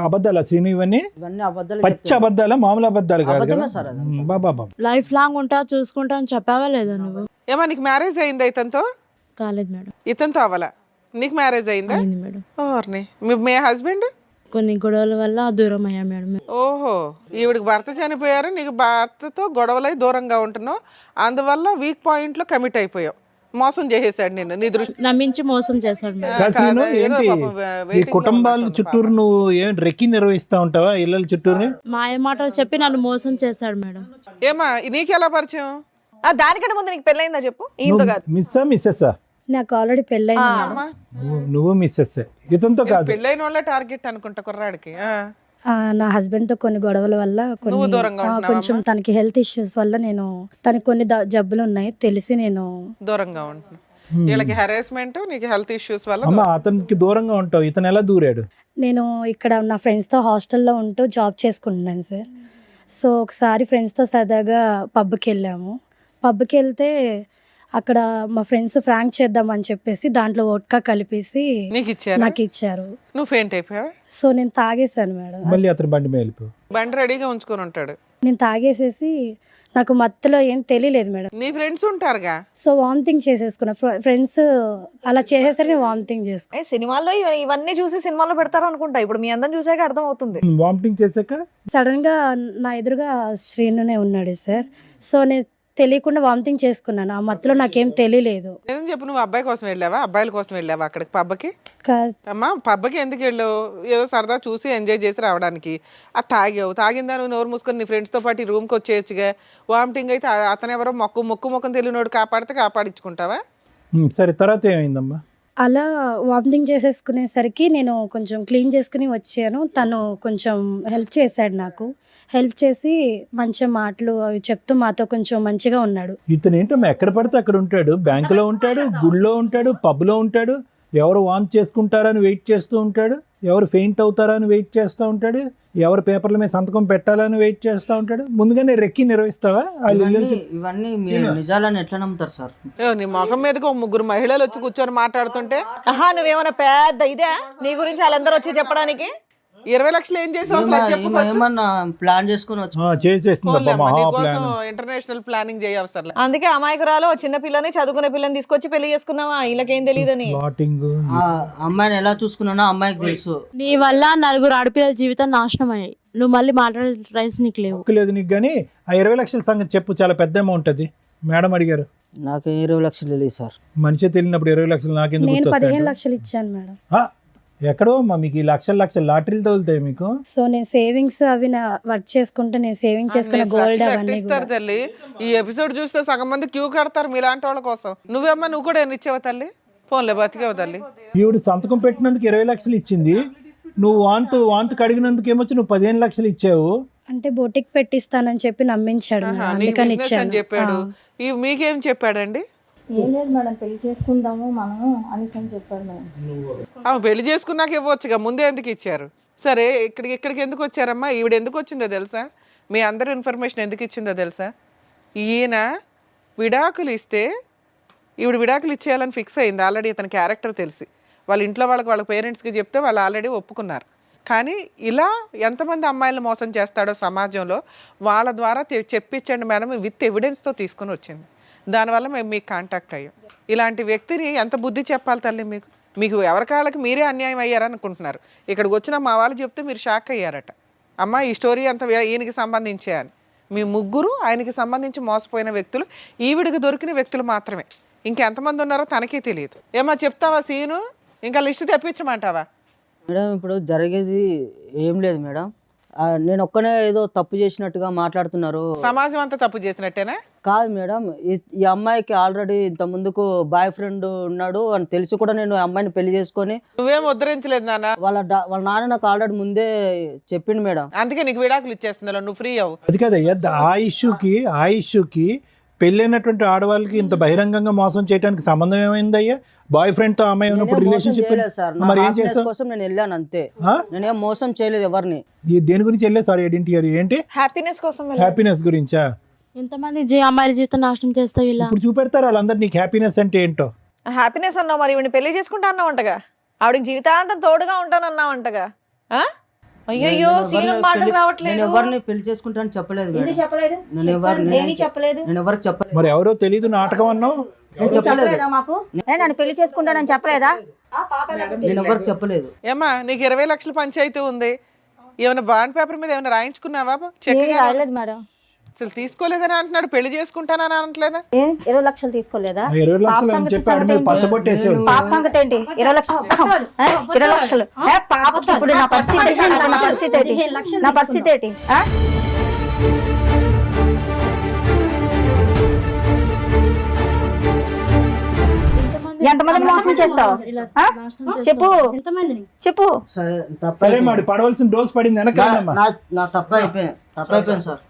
అబద్ధాలా శ్రీను ఇవన్నీ? ఇవన్నీ అబద్ధాలు పచ్చి అబద్ధాలా, మామూలు అబద్ధాలు కాదు అబద్ధమే కదా? సార్ అది. బాబా లైఫ్ లాంగ్ ఉంటా చూసుకుంటా అని చెప్పావా లేదా నువ్వు? ఏమా నీకు మ్యారేజ్ అయిందా ఇతనితో? కాలేదు మేడం. ఇతనితో అవ్వాలా? నీకు మ్యారేజ్ అయిందా? అయింది మేడం. ఓర్ని మీ హస్బెండ్ కొన్ని గొడవల వల్ల దూరం అయ్యా మేడం. ఓహో, ఈవిడికి భర్త చనిపోయారు, నీకు భర్తతో గొడవలై దూరంగా ఉంటున్నావు, అందువల్ల వీక్ పాయింట్ లో కమిట్ అయిపోయావు. మోసం చేసేసాడు నిన్ను, నీ దృష్టి నమ్మించి మోసం చేశాడు మేడం. కాశీను ఏంటి ఈ కుటుంబాల చుట్టూరు నువ్వు ఏం రెక్కి నిర్వహిస్తా ఉంటావా ఇళ్ళ చుట్టూరు? మాయ మాటలు చెప్పి నన్ను మోసం చేశాడు మేడం. ఏమా నీకెలా పరిచయం? దానికంటే ముందు నీకు పెళ్ళయిందా చెప్పు. ఈయనతో కాదు. మిస్సెస్సా? నాకు ఆల్రెడీ పెళ్ళైంది మేడం. అమ్మా, నువ్వు మిస్సెస్, ఇతనితో కాదు. పెళ్ళైన వాళ్ళ టార్గెట్ అనుకుంటా కుర్రాడికి. నా హస్బెండ్ తో కొన్ని గొడవల వల్ల నువ్వు దూరంగా ఉంటున్నావా కొంచెం తనకి హెల్త్ ఇష్యూస్ వల్ల నేను తనకి కొన్ని జబ్బులు ఉన్నాయి తెలిసి నేను దూరంగా ఉంటున్నా. వీళ్ళకి హెరాస్మెంట్, నీకు హెల్త్ ఇష్యూస్ వల్ల అమ్మా అతనికి దూరంగా ఉంటావు, ఇతను ఎలా దూరాడు? నేను ఇక్కడ నా ఫ్రెండ్స్తో హాస్టల్లో ఉంటూ జాబ్ చేసుకుంటున్నాను సార్. సో ఒకసారి ఫ్రెండ్స్తో సరదాగా పబ్కి వెళ్ళాము. పబ్కి వెళ్తే అక్కడ మా ఫ్రెండ్స్ ఫ్రాంక్ చేద్దామని చెప్పేసి దాంట్లో వోడ్కా కలిపేసి నాకు ఇచ్చారు. నువ్వు ఫెయింట్ అయిపోయావా? సో నేను తాగేసాను మేడం. మళ్ళీ అతను బండి మీద వెళ్ళిపోయావు? బండి రెడీగా ఉంచుకొని ఉంటాడు. నేను తాగేసేసి నాకు మత్తులో ఏం తెలియలేదు మేడం. నీ ఫ్రెండ్స్ ఉంటారుగా. So vomiting చేసేసుకున్నా. ఫ్రెండ్స్ అలా చేసేసరికి నేను వామిటింగ్ చేసుకున్నా. సినిమాల్లో ఇవన్నీ చూసి సినిమాలో పెడతారు అనుకుంటా. ఇప్పుడు మీ అందరం చూసాక అర్థం అవుతుంది. వామిటింగ్ చేసాక సడన్ గా నా ఎదురుగా శ్రీనునే ఉన్నాడు సార్. సో నేను తెలియకుండా వామిటింగ్ చేసుకున్నాను. ఆ మత్తులో నాకేం తెలియలేదు. ఏం చెప్పు, నువ్వు అబ్బాయి కోసం వెళ్ళావా, అబ్బాయిల కోసం వెళ్ళావా అక్కడికి పబ్బకి? కా- అమ్మా పబ్బకి ఎందుకు వెళ్ళావు? ఏదో సరదా చూసి ఎంజాయ్ చేసి రావడానికి. అది తాగావు, తాగిందా నువ్వు నోరు మూసుకొని నీ ఫ్రెండ్స్తో పాటు ఈ రూమ్కి వచ్చేయచ్చుగా. వామిటింగ్ అయితే అతను ఎవరో మొక్కం తెలియనోడు కాపాడితే కాపాడించుకుంటావా? సరే, తర్వాత ఏమైందమ్మా? అలా వామిటింగ్ చేసేసుకునేసరికి నేను కొంచెం క్లీన్ చేసుకుని వచ్చాను. తను కొంచెం హెల్ప్ చేశాడు నాకు. హెల్ప్ చేసి మంచి మాటలు అవి చెప్తూ మాతో కొంచెం మంచిగా ఉన్నాడు. ఇతను ఏంటమ్మా ఎక్కడ పడితే అక్కడ ఉంటాడు, బ్యాంకులో ఉంటాడు, గుడిలో ఉంటాడు, పబ్లో ఉంటాడు, ఎవరు వాంట్ చేసుకుంటారని వెయిట్ చేస్తూ ఉంటాడు, ఎవరు ఫెయింట్ అవుతారని వెయిట్ చేస్తూ ఉంటాడు, ఎవరు పేపర్ల మీద సంతకం పెట్టాలని వెయిట్ చేస్తూ ఉంటాడు. ముందుగానే రెక్కి నిర్వహిస్తావా? ఇవన్నీ మీరు నిజాలని ఎట్లా నమ్ముతారు సార్? నీ మొఖం మీదకి ఒక 3 మహిళలు వచ్చి కూర్చొని మాట్లాడుతుంటే నువ్వేమన్నా పెద్ద ఇదే నీ గురించి వాళ్ళందరూ వచ్చి చెప్పడానికి? 20 లక్షలు ఏం చేసావు అసలు అది చెప్పు first. ఏమన్నా ప్లాన్ చేసుకుని వచ్చి చేసేస్తుందమ్మా పోన్లేమ్మా, మహా నీకోసం ప్లాన్. International planning చేయవసరం. అందుకే అమాయకురాలు చిన్న పిల్లని చదువుకునే పిల్లని తీసుకొచ్చి పెళ్లి చేసుకున్నావా? వీళ్ళకేం తెలియదని. ప్లాటింగ్. ఆ అమ్మాయిని ఎలా చూసుకున్నానో అమ్మాయికి తెలుసు. నీ వల్ల 4 ఆడపిల్లల జీవితం నాశనం అయ్యాయి. నువ్వు మళ్ళీ మాట్లాడే రైట్స్ నీకు లేవు. లేదు నీకు. కానీ ఆ 20 లక్షల సంగతి చెప్పు, చాలా పెద్ద అమౌంట్ అది. మేడం అడిగారు. నాకు 20 లక్షలు తెలియదు సార్. మనిషి తెలియనప్పుడు 20 లక్షలు నాకెందుకు నేను 15 గుర్తొస్తాయి? లక్షలు ఇచ్చాను మేడం. ఎక్కడో అమ్మా మీకు ఈ లక్షల లాటరీలు తగులుతాయి మీకు. సో నేను సేవింగ్స్ అవి వర్క్ చేసుకుంటే నేను సేవింగ్ చేసుకున్న గోల్డ్ అవన్నీ ఇస్తారు తల్లి. ఈ ఎపిసోడ్ చూస్తే సగం మంది క్యూ కడతారు మీలాంటి వాళ్ళ కోసం. నువ్వేమ్మా, నువ్వు కూడా ఎన్ని ఇచ్చావు తల్లి? ఫోన్లే బతికేవు తల్లి. ఈవిడ సంతకం పెట్టినందుకు 20 లక్షలు ఇచ్చింది. నువ్వు వాంతు కడిగినందుకు ఏమొచ్చి నువ్వు 15 లక్షలు ఇచ్చావు. అంటే బొటిక్ పెట్టిస్తానని చెప్పి నమ్మించాడు మేడం. నీకు అందుకని business అని ఇచ్చాను. చెప్పాడు. మీకేం చెప్పాడండి? ఏం లేదు మేడం, పెళ్లి చేసుకుందాము మనము అనేసి అని చెప్పారు మేడం. పెళ్లి చేసుకున్నాక ఇవ్వచ్చుగా, ముందే ఎందుకు ఇచ్చారు? సరే, ఇక్కడికి ఎందుకు వచ్చారమ్మా? ఈవిడ ఎందుకు వచ్చిందో తెలుసా? మీ అందరి ఇన్ఫర్మేషన్ ఎందుకు ఇచ్చిందో తెలుసా? ఈయన విడాకులు ఇస్తే ఈవిడ విడాకులు ఇచ్చేయాలని ఫిక్స్ అయింది ఆల్రెడీ. ఇతని క్యారెక్టర్ తెలిసి వాళ్ళ ఇంట్లో వాళ్ళ పేరెంట్స్కి చెప్తే వాళ్ళు ఆల్రెడీ ఒప్పుకున్నారు. కానీ ఇలా ఎంతమంది అమ్మాయిలు మోసం చేస్తాడో సమాజంలో వాళ్ళ ద్వారా చెప్పించండి మేడం, విత్ ఎవిడెన్స్తో తీసుకుని వచ్చింది. దానివల్ల మేము మీకు కాంటాక్ట్ అయ్యాం. ఇలాంటి వ్యక్తిని ఎంత బుద్ధి చెప్పాలి తల్లి మీకు? మీకు ఎవరికాళ్ళకి మీరే అన్యాయం అయ్యారనుకుంటున్నారు. ఇక్కడికి వచ్చిన మా వాళ్ళు చెప్తే మీరు షాక్ అయ్యారట. అమ్మ ఈ స్టోరీ అంతా ఈయనకి సంబంధించే అని. మీ ముగ్గురు ఆయనకి సంబంధించి మోసపోయిన వ్యక్తులు, ఈవిడికి దొరికిన వ్యక్తులు మాత్రమే. ఇంకెంతమంది ఉన్నారో తనకే తెలియదు. ఏమో చెప్తావా సీను? ఇంకా లిస్ట్ తెప్పించమంటావా? మేడం ఇప్పుడు జరిగేది ఏం లేదు మేడం. నేను ఒక్కనే ఏదో తప్పు చేసినట్టుగా మాట్లాడుతున్నారు. సమాజం అంతా తప్పు చేసినట్టేనా? కాదు మేడం, ఈ అమ్మాయికి ఆల్రెడీ ఇంత ముందుకు బాయ్ ఫ్రెండ్ ఉన్నాడు అని తెలిసి కూడా నేను ఆ అమ్మాయిని పెళ్లి చేసుకొని. నువ్వేం ఉద్ధరించలేదు నాన్న. వాళ్ళ నాన్న నాకు ఆల్రెడీ ముందే చెప్పిండు మేడం. అందుకే నీకు విడాకులు ఇచ్చేస్తున్నా, నువ్వు ఫ్రీ అవ్వు. అది కదయ్యా, ఆ ఇష్యూకి పెళ్ళైనటువంటి ఆడవాళ్ళకి ఇంత బహిరంగంగా మోసం చేయడానికి సంబంధం ఏమైందయ్యా? బాయ్ ఫ్రెండ్ తో అమ్మాయి ఉన్నప్పుడు రిలేషన్షిప్ మరి ఏం చేస్తావు? కోసం నేను వెళ్ళాను అంతే. నేనేం మోసం చేయలేదు ఎవరిని. దేని గురించి వెళ్ళే? సారీ ఐడెంటిటీ ఏంటి? హ్యాపీనెస్ కోసం హ్యాపీనెస్ గురించా? ఎంతమంది అమ్మాయిల జీవితం నాశనం చేస్తావు ఇలా? ఇప్పుడు చూపెడతారు వాళ్ళందరూ నీకు హ్యాపీనెస్ అంటే ఏంటో. హ్యాపీనెస్ అన్నావు, మరి ఈవిని పెళ్లి చేసుకుంటా అన్నావు అంటగా, ఆవిడకి జీవితాంతం తోడుగా ఉంటానన్నావు అంటగా. అయ్యో సీను మాటలు రావట్లేదు. నేను ఎవరిని పెళ్లి చేసుకుంటానని చెప్పలేదు మేడం. నేను ఎవరికి చెప్పలేదు. మరి ఎవరో తెలీదు నాటకం అన్నావు. మాకు నన్ను పెళ్లి చేసుకుంటానని చెప్పలేదా? నేను ఎవరికి చెప్పలేదు. ఏమా నీకు 20 లక్షల పంచాయతీ ఉంది, ఏమైనా బాండ్ పేపర్ మీద ఏమైనా రాయించుకున్నావా? చెక్ రాయలేదు మేడం. అసలు తీసుకోలేదని అంటున్నాడు, పెళ్లి చేసుకుంటానని అనట్లేదా? 20 లక్షలు తీసుకోలేదా? 20 లక్షలు అని చెప్పాడు, మీరు పచ్చబొట్టేసేవాడు. పాప సంగతి ఏంటి? 20 లక్షలు 20 లక్షలు పాప. ఇప్పుడు నా పరిస్థితి ఏంటి? నా పరిస్థితి ఏంటి? ఎంతమందిని మోసం చేస్తావు చెప్పు, చెప్పు. సరే మరి పడవలసిన డోస్ పడింది వెనకాలమ్మా. నా తప్పు అయిపోయింది సార్.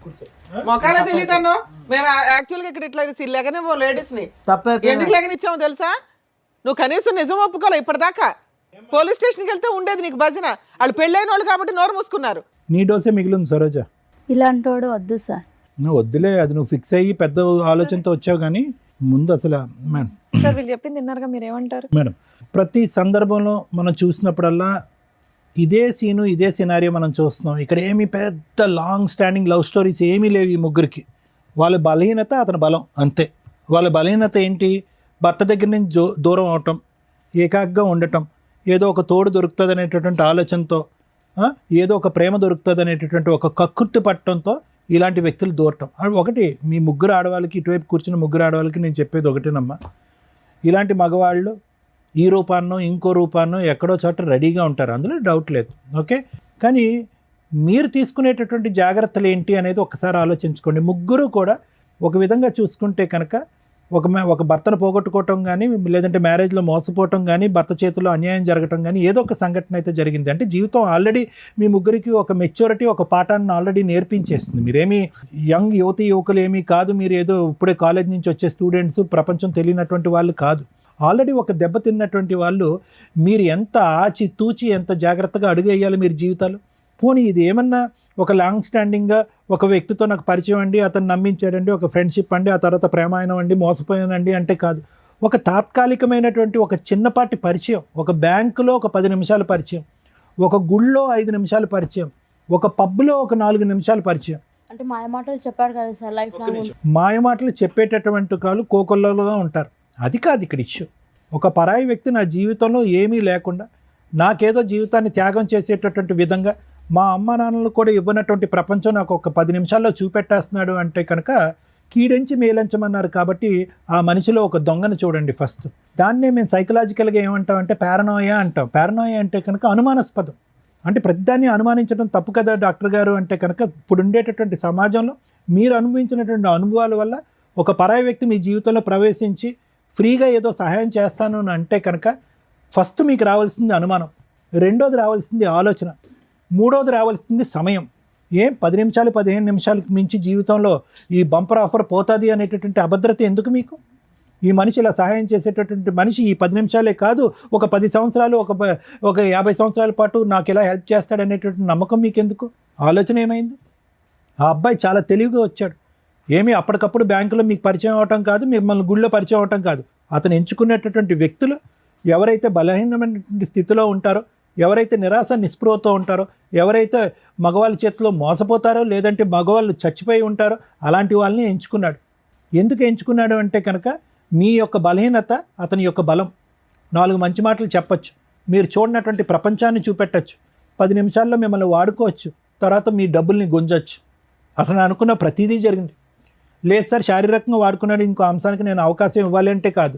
మొక్కలే తెలియదన్నో. మేము యాక్చువల్ గా ఇక్కడ ఇట్లా లేకనే లేడీస్ ని ఎందుకు లేకనిచ్చామో తెలుసా? నువ్వు కనీసం నిజం ఒప్పుకోలే ఇప్పటిదాకా. పోలీస్ స్టేషన్కి వెళ్తే ఉండేది నీకు భజన. వాళ్ళు పెళ్ళైన వాళ్ళు కాబట్టి నోరు మూసుకున్నారు. నీ డోసే మిగిలింది సరోజ. ఇలాంటి వాడు వద్దు సార్. నువ్వు వద్దులే, అది నువ్వు ఫిక్స్ అయ్యి పెద్ద ఆలోచనతో వచ్చావు. కానీ ముందు అసలు మేడం సార్ వీళ్ళు చెప్పింది విన్నారుగా, మీరు ఏమంటారు? మేడం ప్రతి సందర్భంలో మనం చూసినప్పుడల్లా ఇదే సీను ఇదే సినారియో మనం చూస్తున్నాం. ఇక్కడ ఏమి పెద్ద లాంగ్ స్టాండింగ్ లవ్ స్టోరీస్ ఏమీ లేవు ఈ ముగ్గురికి. వాళ్ళ బలహీనత అతని బలం అంతే. వాళ్ళ బలహీనత ఏంటి? భర్త దగ్గర నుంచి దూరం అవటం, ఏకాగ్గా ఉండటం, ఏదో ఒక తోడు దొరుకుతుంది అనేటటువంటి ఆలోచనతో, ఏదో ఒక ప్రేమ దొరుకుతుంది అనేటటువంటి ఒక కక్కుర్తి పట్టడంతో ఇలాంటి వ్యక్తులు దూరటం. ఒకటి మీ ముగ్గురు ఆడవాళ్ళకి, ఇటువైపు కూర్చున్న ముగ్గురు ఆడవాళ్ళకి నేను చెప్పేది ఒకటేనమ్మా, ఇలాంటి మగవాళ్ళు ఈ రూపాన్నో ఇంకో రూపాన్నో ఎక్కడో చోట రెడీగా ఉంటారు, అందులో డౌట్ లేదు. ఓకే, కానీ మీరు తీసుకునేటటువంటి జాగ్రత్తలు ఏంటి అనేది ఒకసారి ఆలోచించుకోండి. ముగ్గురు కూడా ఒక విధంగా చూసుకుంటే కనుక ఒక భర్తను పోగొట్టుకోవటం కానీ, లేదంటే మ్యారేజ్లో మోసపోవటం కానీ, భర్త చేతిలో అన్యాయం జరగటం కానీ ఏదో ఒక సంఘటన అయితే జరిగింది. అంటే జీవితం ఆల్రెడీ మీ ముగ్గురికి ఒక మెచ్యూరిటీ, ఒక పాఠాన్ని ఆల్రెడీ నేర్పించేస్తుంది. మీరేమీ యంగ్ యువకులు ఏమీ కాదు. మీరు ఏదో ఇప్పుడే కాలేజ్ నుంచి వచ్చే స్టూడెంట్స్, ప్రపంచం తెలియనటువంటి వాళ్ళు కాదు. ఆల్రెడీ ఒక దెబ్బ తిన్నటువంటి వాళ్ళు. మీరు ఎంత ఆచి తూచి ఎంత జాగ్రత్తగా అడుగు వేయాలి మీరు జీవితాలు. పోనీ ఇది ఏమన్నా ఒక లాంగ్ స్టాండింగ్గా ఒక వ్యక్తితో నాకు పరిచయం అండి, అతను నమ్మించాడండి, ఒక ఫ్రెండ్షిప్ అండి, ఆ తర్వాత ప్రేమాయణం అండి, మోసపోయానండి అంటే కాదు. ఒక తాత్కాలికమైనటువంటి ఒక చిన్నపాటి పరిచయం, ఒక బ్యాంకులో ఒక 10 నిమిషాల పరిచయం, ఒక గుళ్ళో 5 నిమిషాల పరిచయం, ఒక పబ్లో ఒక 4 నిమిషాల పరిచయం. అంటే మాయమాటలు చెప్పాడు కదా సార్, లైఫ్ లాంగ్ మాయమాటలు చెప్పేటటువంటి కాళ్ళు కోకొల్లలుగా ఉంటారు. అది కాదు ఇక్కడ ఇష్యూ. ఒక పరాయి వ్యక్తి నా జీవితంలో ఏమీ లేకుండా నాకేదో జీవితాన్ని త్యాగం చేసేటటువంటి విధంగా, మా అమ్మ నాన్నలు కూడా ఇవ్వనటువంటి ప్రపంచం నాకు ఒక 10 నిమిషాల్లో చూపెట్టేస్తున్నాడు అంటే కనుక కీడించి మేలంచమన్నారు. కాబట్టి ఆ మనిషిలో ఒక దొంగను చూడండి ఫస్ట్. దాన్నే మేము సైకలాజికల్గా ఏమంటామంటే పారనోయా అంటాం. పారనోయా అంటే కనుక అనుమానాస్పదం. అంటే ప్రతిదాన్ని అనుమానించడం తప్పు కదా డాక్టర్ గారు అంటే కనుక, ఇప్పుడు ఉండేటటువంటి సమాజంలో మీరు అనుభవించినటువంటి అనుభవాల వల్ల ఒక పరాయి వ్యక్తి మీ జీవితంలో ప్రవేశించి ఫ్రీగా ఏదో సహాయం చేస్తాను అని అంటే కనుక ఫస్ట్ మీకు రావాల్సింది అనుమానం, రెండోది రావాల్సింది ఆలోచన, మూడోది రావాల్సింది సమయం. 10 నిమిషాలు 15 నిమిషాలకు మించి జీవితంలో ఈ బంపర్ ఆఫర్ పోతుంది అనేటటువంటి అభద్రత ఎందుకు మీకు? ఈ మనిషి ఇలా సహాయం చేసేటటువంటి మనిషి ఈ 10 నిమిషాలే కాదు, ఒక 10 సంవత్సరాలు, ఒక 50 సంవత్సరాల పాటు నాకు ఎలా హెల్ప్ చేస్తాడనేటటువంటి నమ్మకం మీకు ఎందుకు? ఆలోచన ఏమైంది? ఆ అబ్బాయి చాలా తెలివిగా వచ్చాడు. ఏమీ అప్పటికప్పుడు బ్యాంకులో మీకు పరిచయం అవటం కాదు, మిమ్మల్ని గుళ్ళో పరిచయం అవటం కాదు. అతను ఎంచుకునేటటువంటి వ్యక్తులు ఎవరైతే బలహీనమైనటువంటి స్థితిలో ఉంటారో, ఎవరైతే నిరాశ నిస్పృహతో ఉంటారో, ఎవరైతే మగవాళ్ళ చేతిలో మోసపోతారో, లేదంటే మగవాళ్ళు చచ్చిపోయి ఉంటారో అలాంటి వాళ్ళని ఎంచుకున్నాడు. ఎందుకు ఎంచుకున్నాడు అంటే కనుక మీ యొక్క బలహీనత అతని యొక్క బలం. 4 మంచి మాటలు చెప్పచ్చు, మీరు చూడనటువంటి ప్రపంచాన్ని చూపెట్టచ్చు, 10 నిమిషాల్లో మిమ్మల్ని వాడుకోవచ్చు, తర్వాత మీ డబ్బుల్ని గుంజచ్చు. అతను అనుకున్న ప్రతిదీ జరిగింది. లేదు సార్ శారీరకంగా వాడుకున్నాడు, ఇంకో అంశానికి నేను అవకాశం ఇవ్వాలి అంటే కాదు.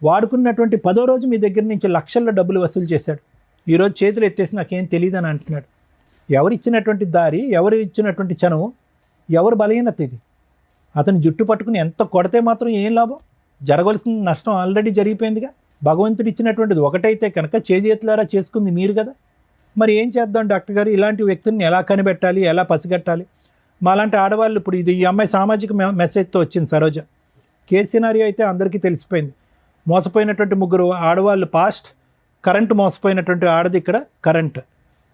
వాడుకున్నటువంటి 10వ రోజు మీ దగ్గర నుంచి లక్షల్లో డబ్బులు వసూలు చేశాడు. ఈరోజు చేతులు ఎత్తేసి నాకేం తెలియదు అని అంటున్నాడు. ఎవరు ఇచ్చినటువంటి దారి, ఎవరు ఇచ్చినటువంటి చనువు, ఎవరు బలహీనత ఇది? అతను జుట్టు పట్టుకుని ఎంత కొడితే మాత్రం ఏం లాభం? జరగవలసిన నష్టం ఆల్రెడీ జరిగిపోయిందిగా. భగవంతుడు ఇచ్చినటువంటిది ఒకటైతే కనుక చేతులారా చేసుకుంది మీరు కదా. మరి ఏం చేద్దాం డాక్టర్ గారు, ఇలాంటి వ్యక్తుల్ని ఎలా కనిపెట్టాలి, ఎలా పసిగట్టాలి? మాలాంటి ఆడవాళ్ళు ఇప్పుడు ఈ అమ్మాయి సామాజిక మెసేజ్తో వచ్చింది సరోజ. కేసు సినారియో అయితే అందరికీ తెలిసిపోయింది. మోసపోయినటువంటి 3 ఆడవాళ్ళు పాస్ట్, కరెంట్ మోసపోయినటువంటి ఆడది ఇక్కడ కరెంట్.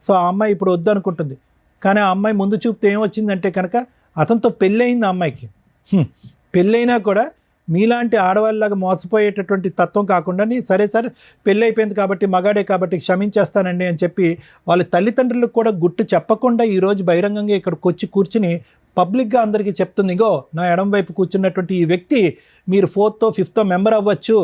సో ఆ అమ్మాయి ఇప్పుడు వద్దు అనుకుంటుంది. కానీ ఆ అమ్మాయి ముందు చూపుతో ఏమొచ్చిందంటే కనుక అతనితో పెళ్ళయింది. ఆ అమ్మాయికి పెళ్ళైనా కూడా మీలాంటి ఆడవాళ్ళలాగా మోసపోయేటటువంటి తత్వం కాకుండా సరే పెళ్ళి అయిపోయింది కాబట్టి మగాడే కాబట్టి క్షమించేస్తానండి అని చెప్పి వాళ్ళ తల్లిదండ్రులకు కూడా గుట్టు చెప్పకుండా ఈరోజు బహిరంగంగా ఇక్కడికి వచ్చి కూర్చుని పబ్లిక్గా అందరికీ చెప్తుంది, ఇగో నా ఎడం వైపు కూర్చున్నటువంటి ఈ వ్యక్తి మీరు 4th, 5th మెంబర్ అవ్వచ్చు,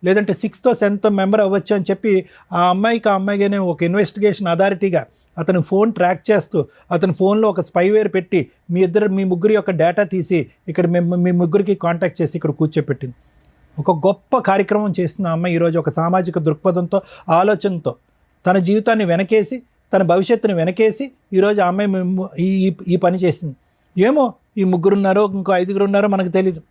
లేదంటే 6th, 7th మెంబర్ అవ్వచ్చు అని చెప్పి ఆ అమ్మాయిగానే ఒక ఇన్వెస్టిగేషన్ అథారిటీగా అతను ఫోన్ ట్రాక్ చేస్తూ అతని ఫోన్లో ఒక స్పైవేర్ పెట్టి మీ ముగ్గురి యొక్క డేటా తీసి ఇక్కడ మీ ముగ్గురికి కాంటాక్ట్ చేసి ఇక్కడ కూర్చోపెట్టింది. ఒక గొప్ప కార్యక్రమం చేసిన అమ్మాయి ఈరోజు ఒక సామాజిక దృక్పథంతో, ఆలోచనతో తన జీవితాన్ని వెనకేసి, తన భవిష్యత్తుని వెనకేసి ఈరోజు ఆ అమ్మాయి ఈ పని చేసింది. ఏమో ఈ 3 ఉన్నారో ఇంకో 5 ఉన్నారో మనకు తెలీదు.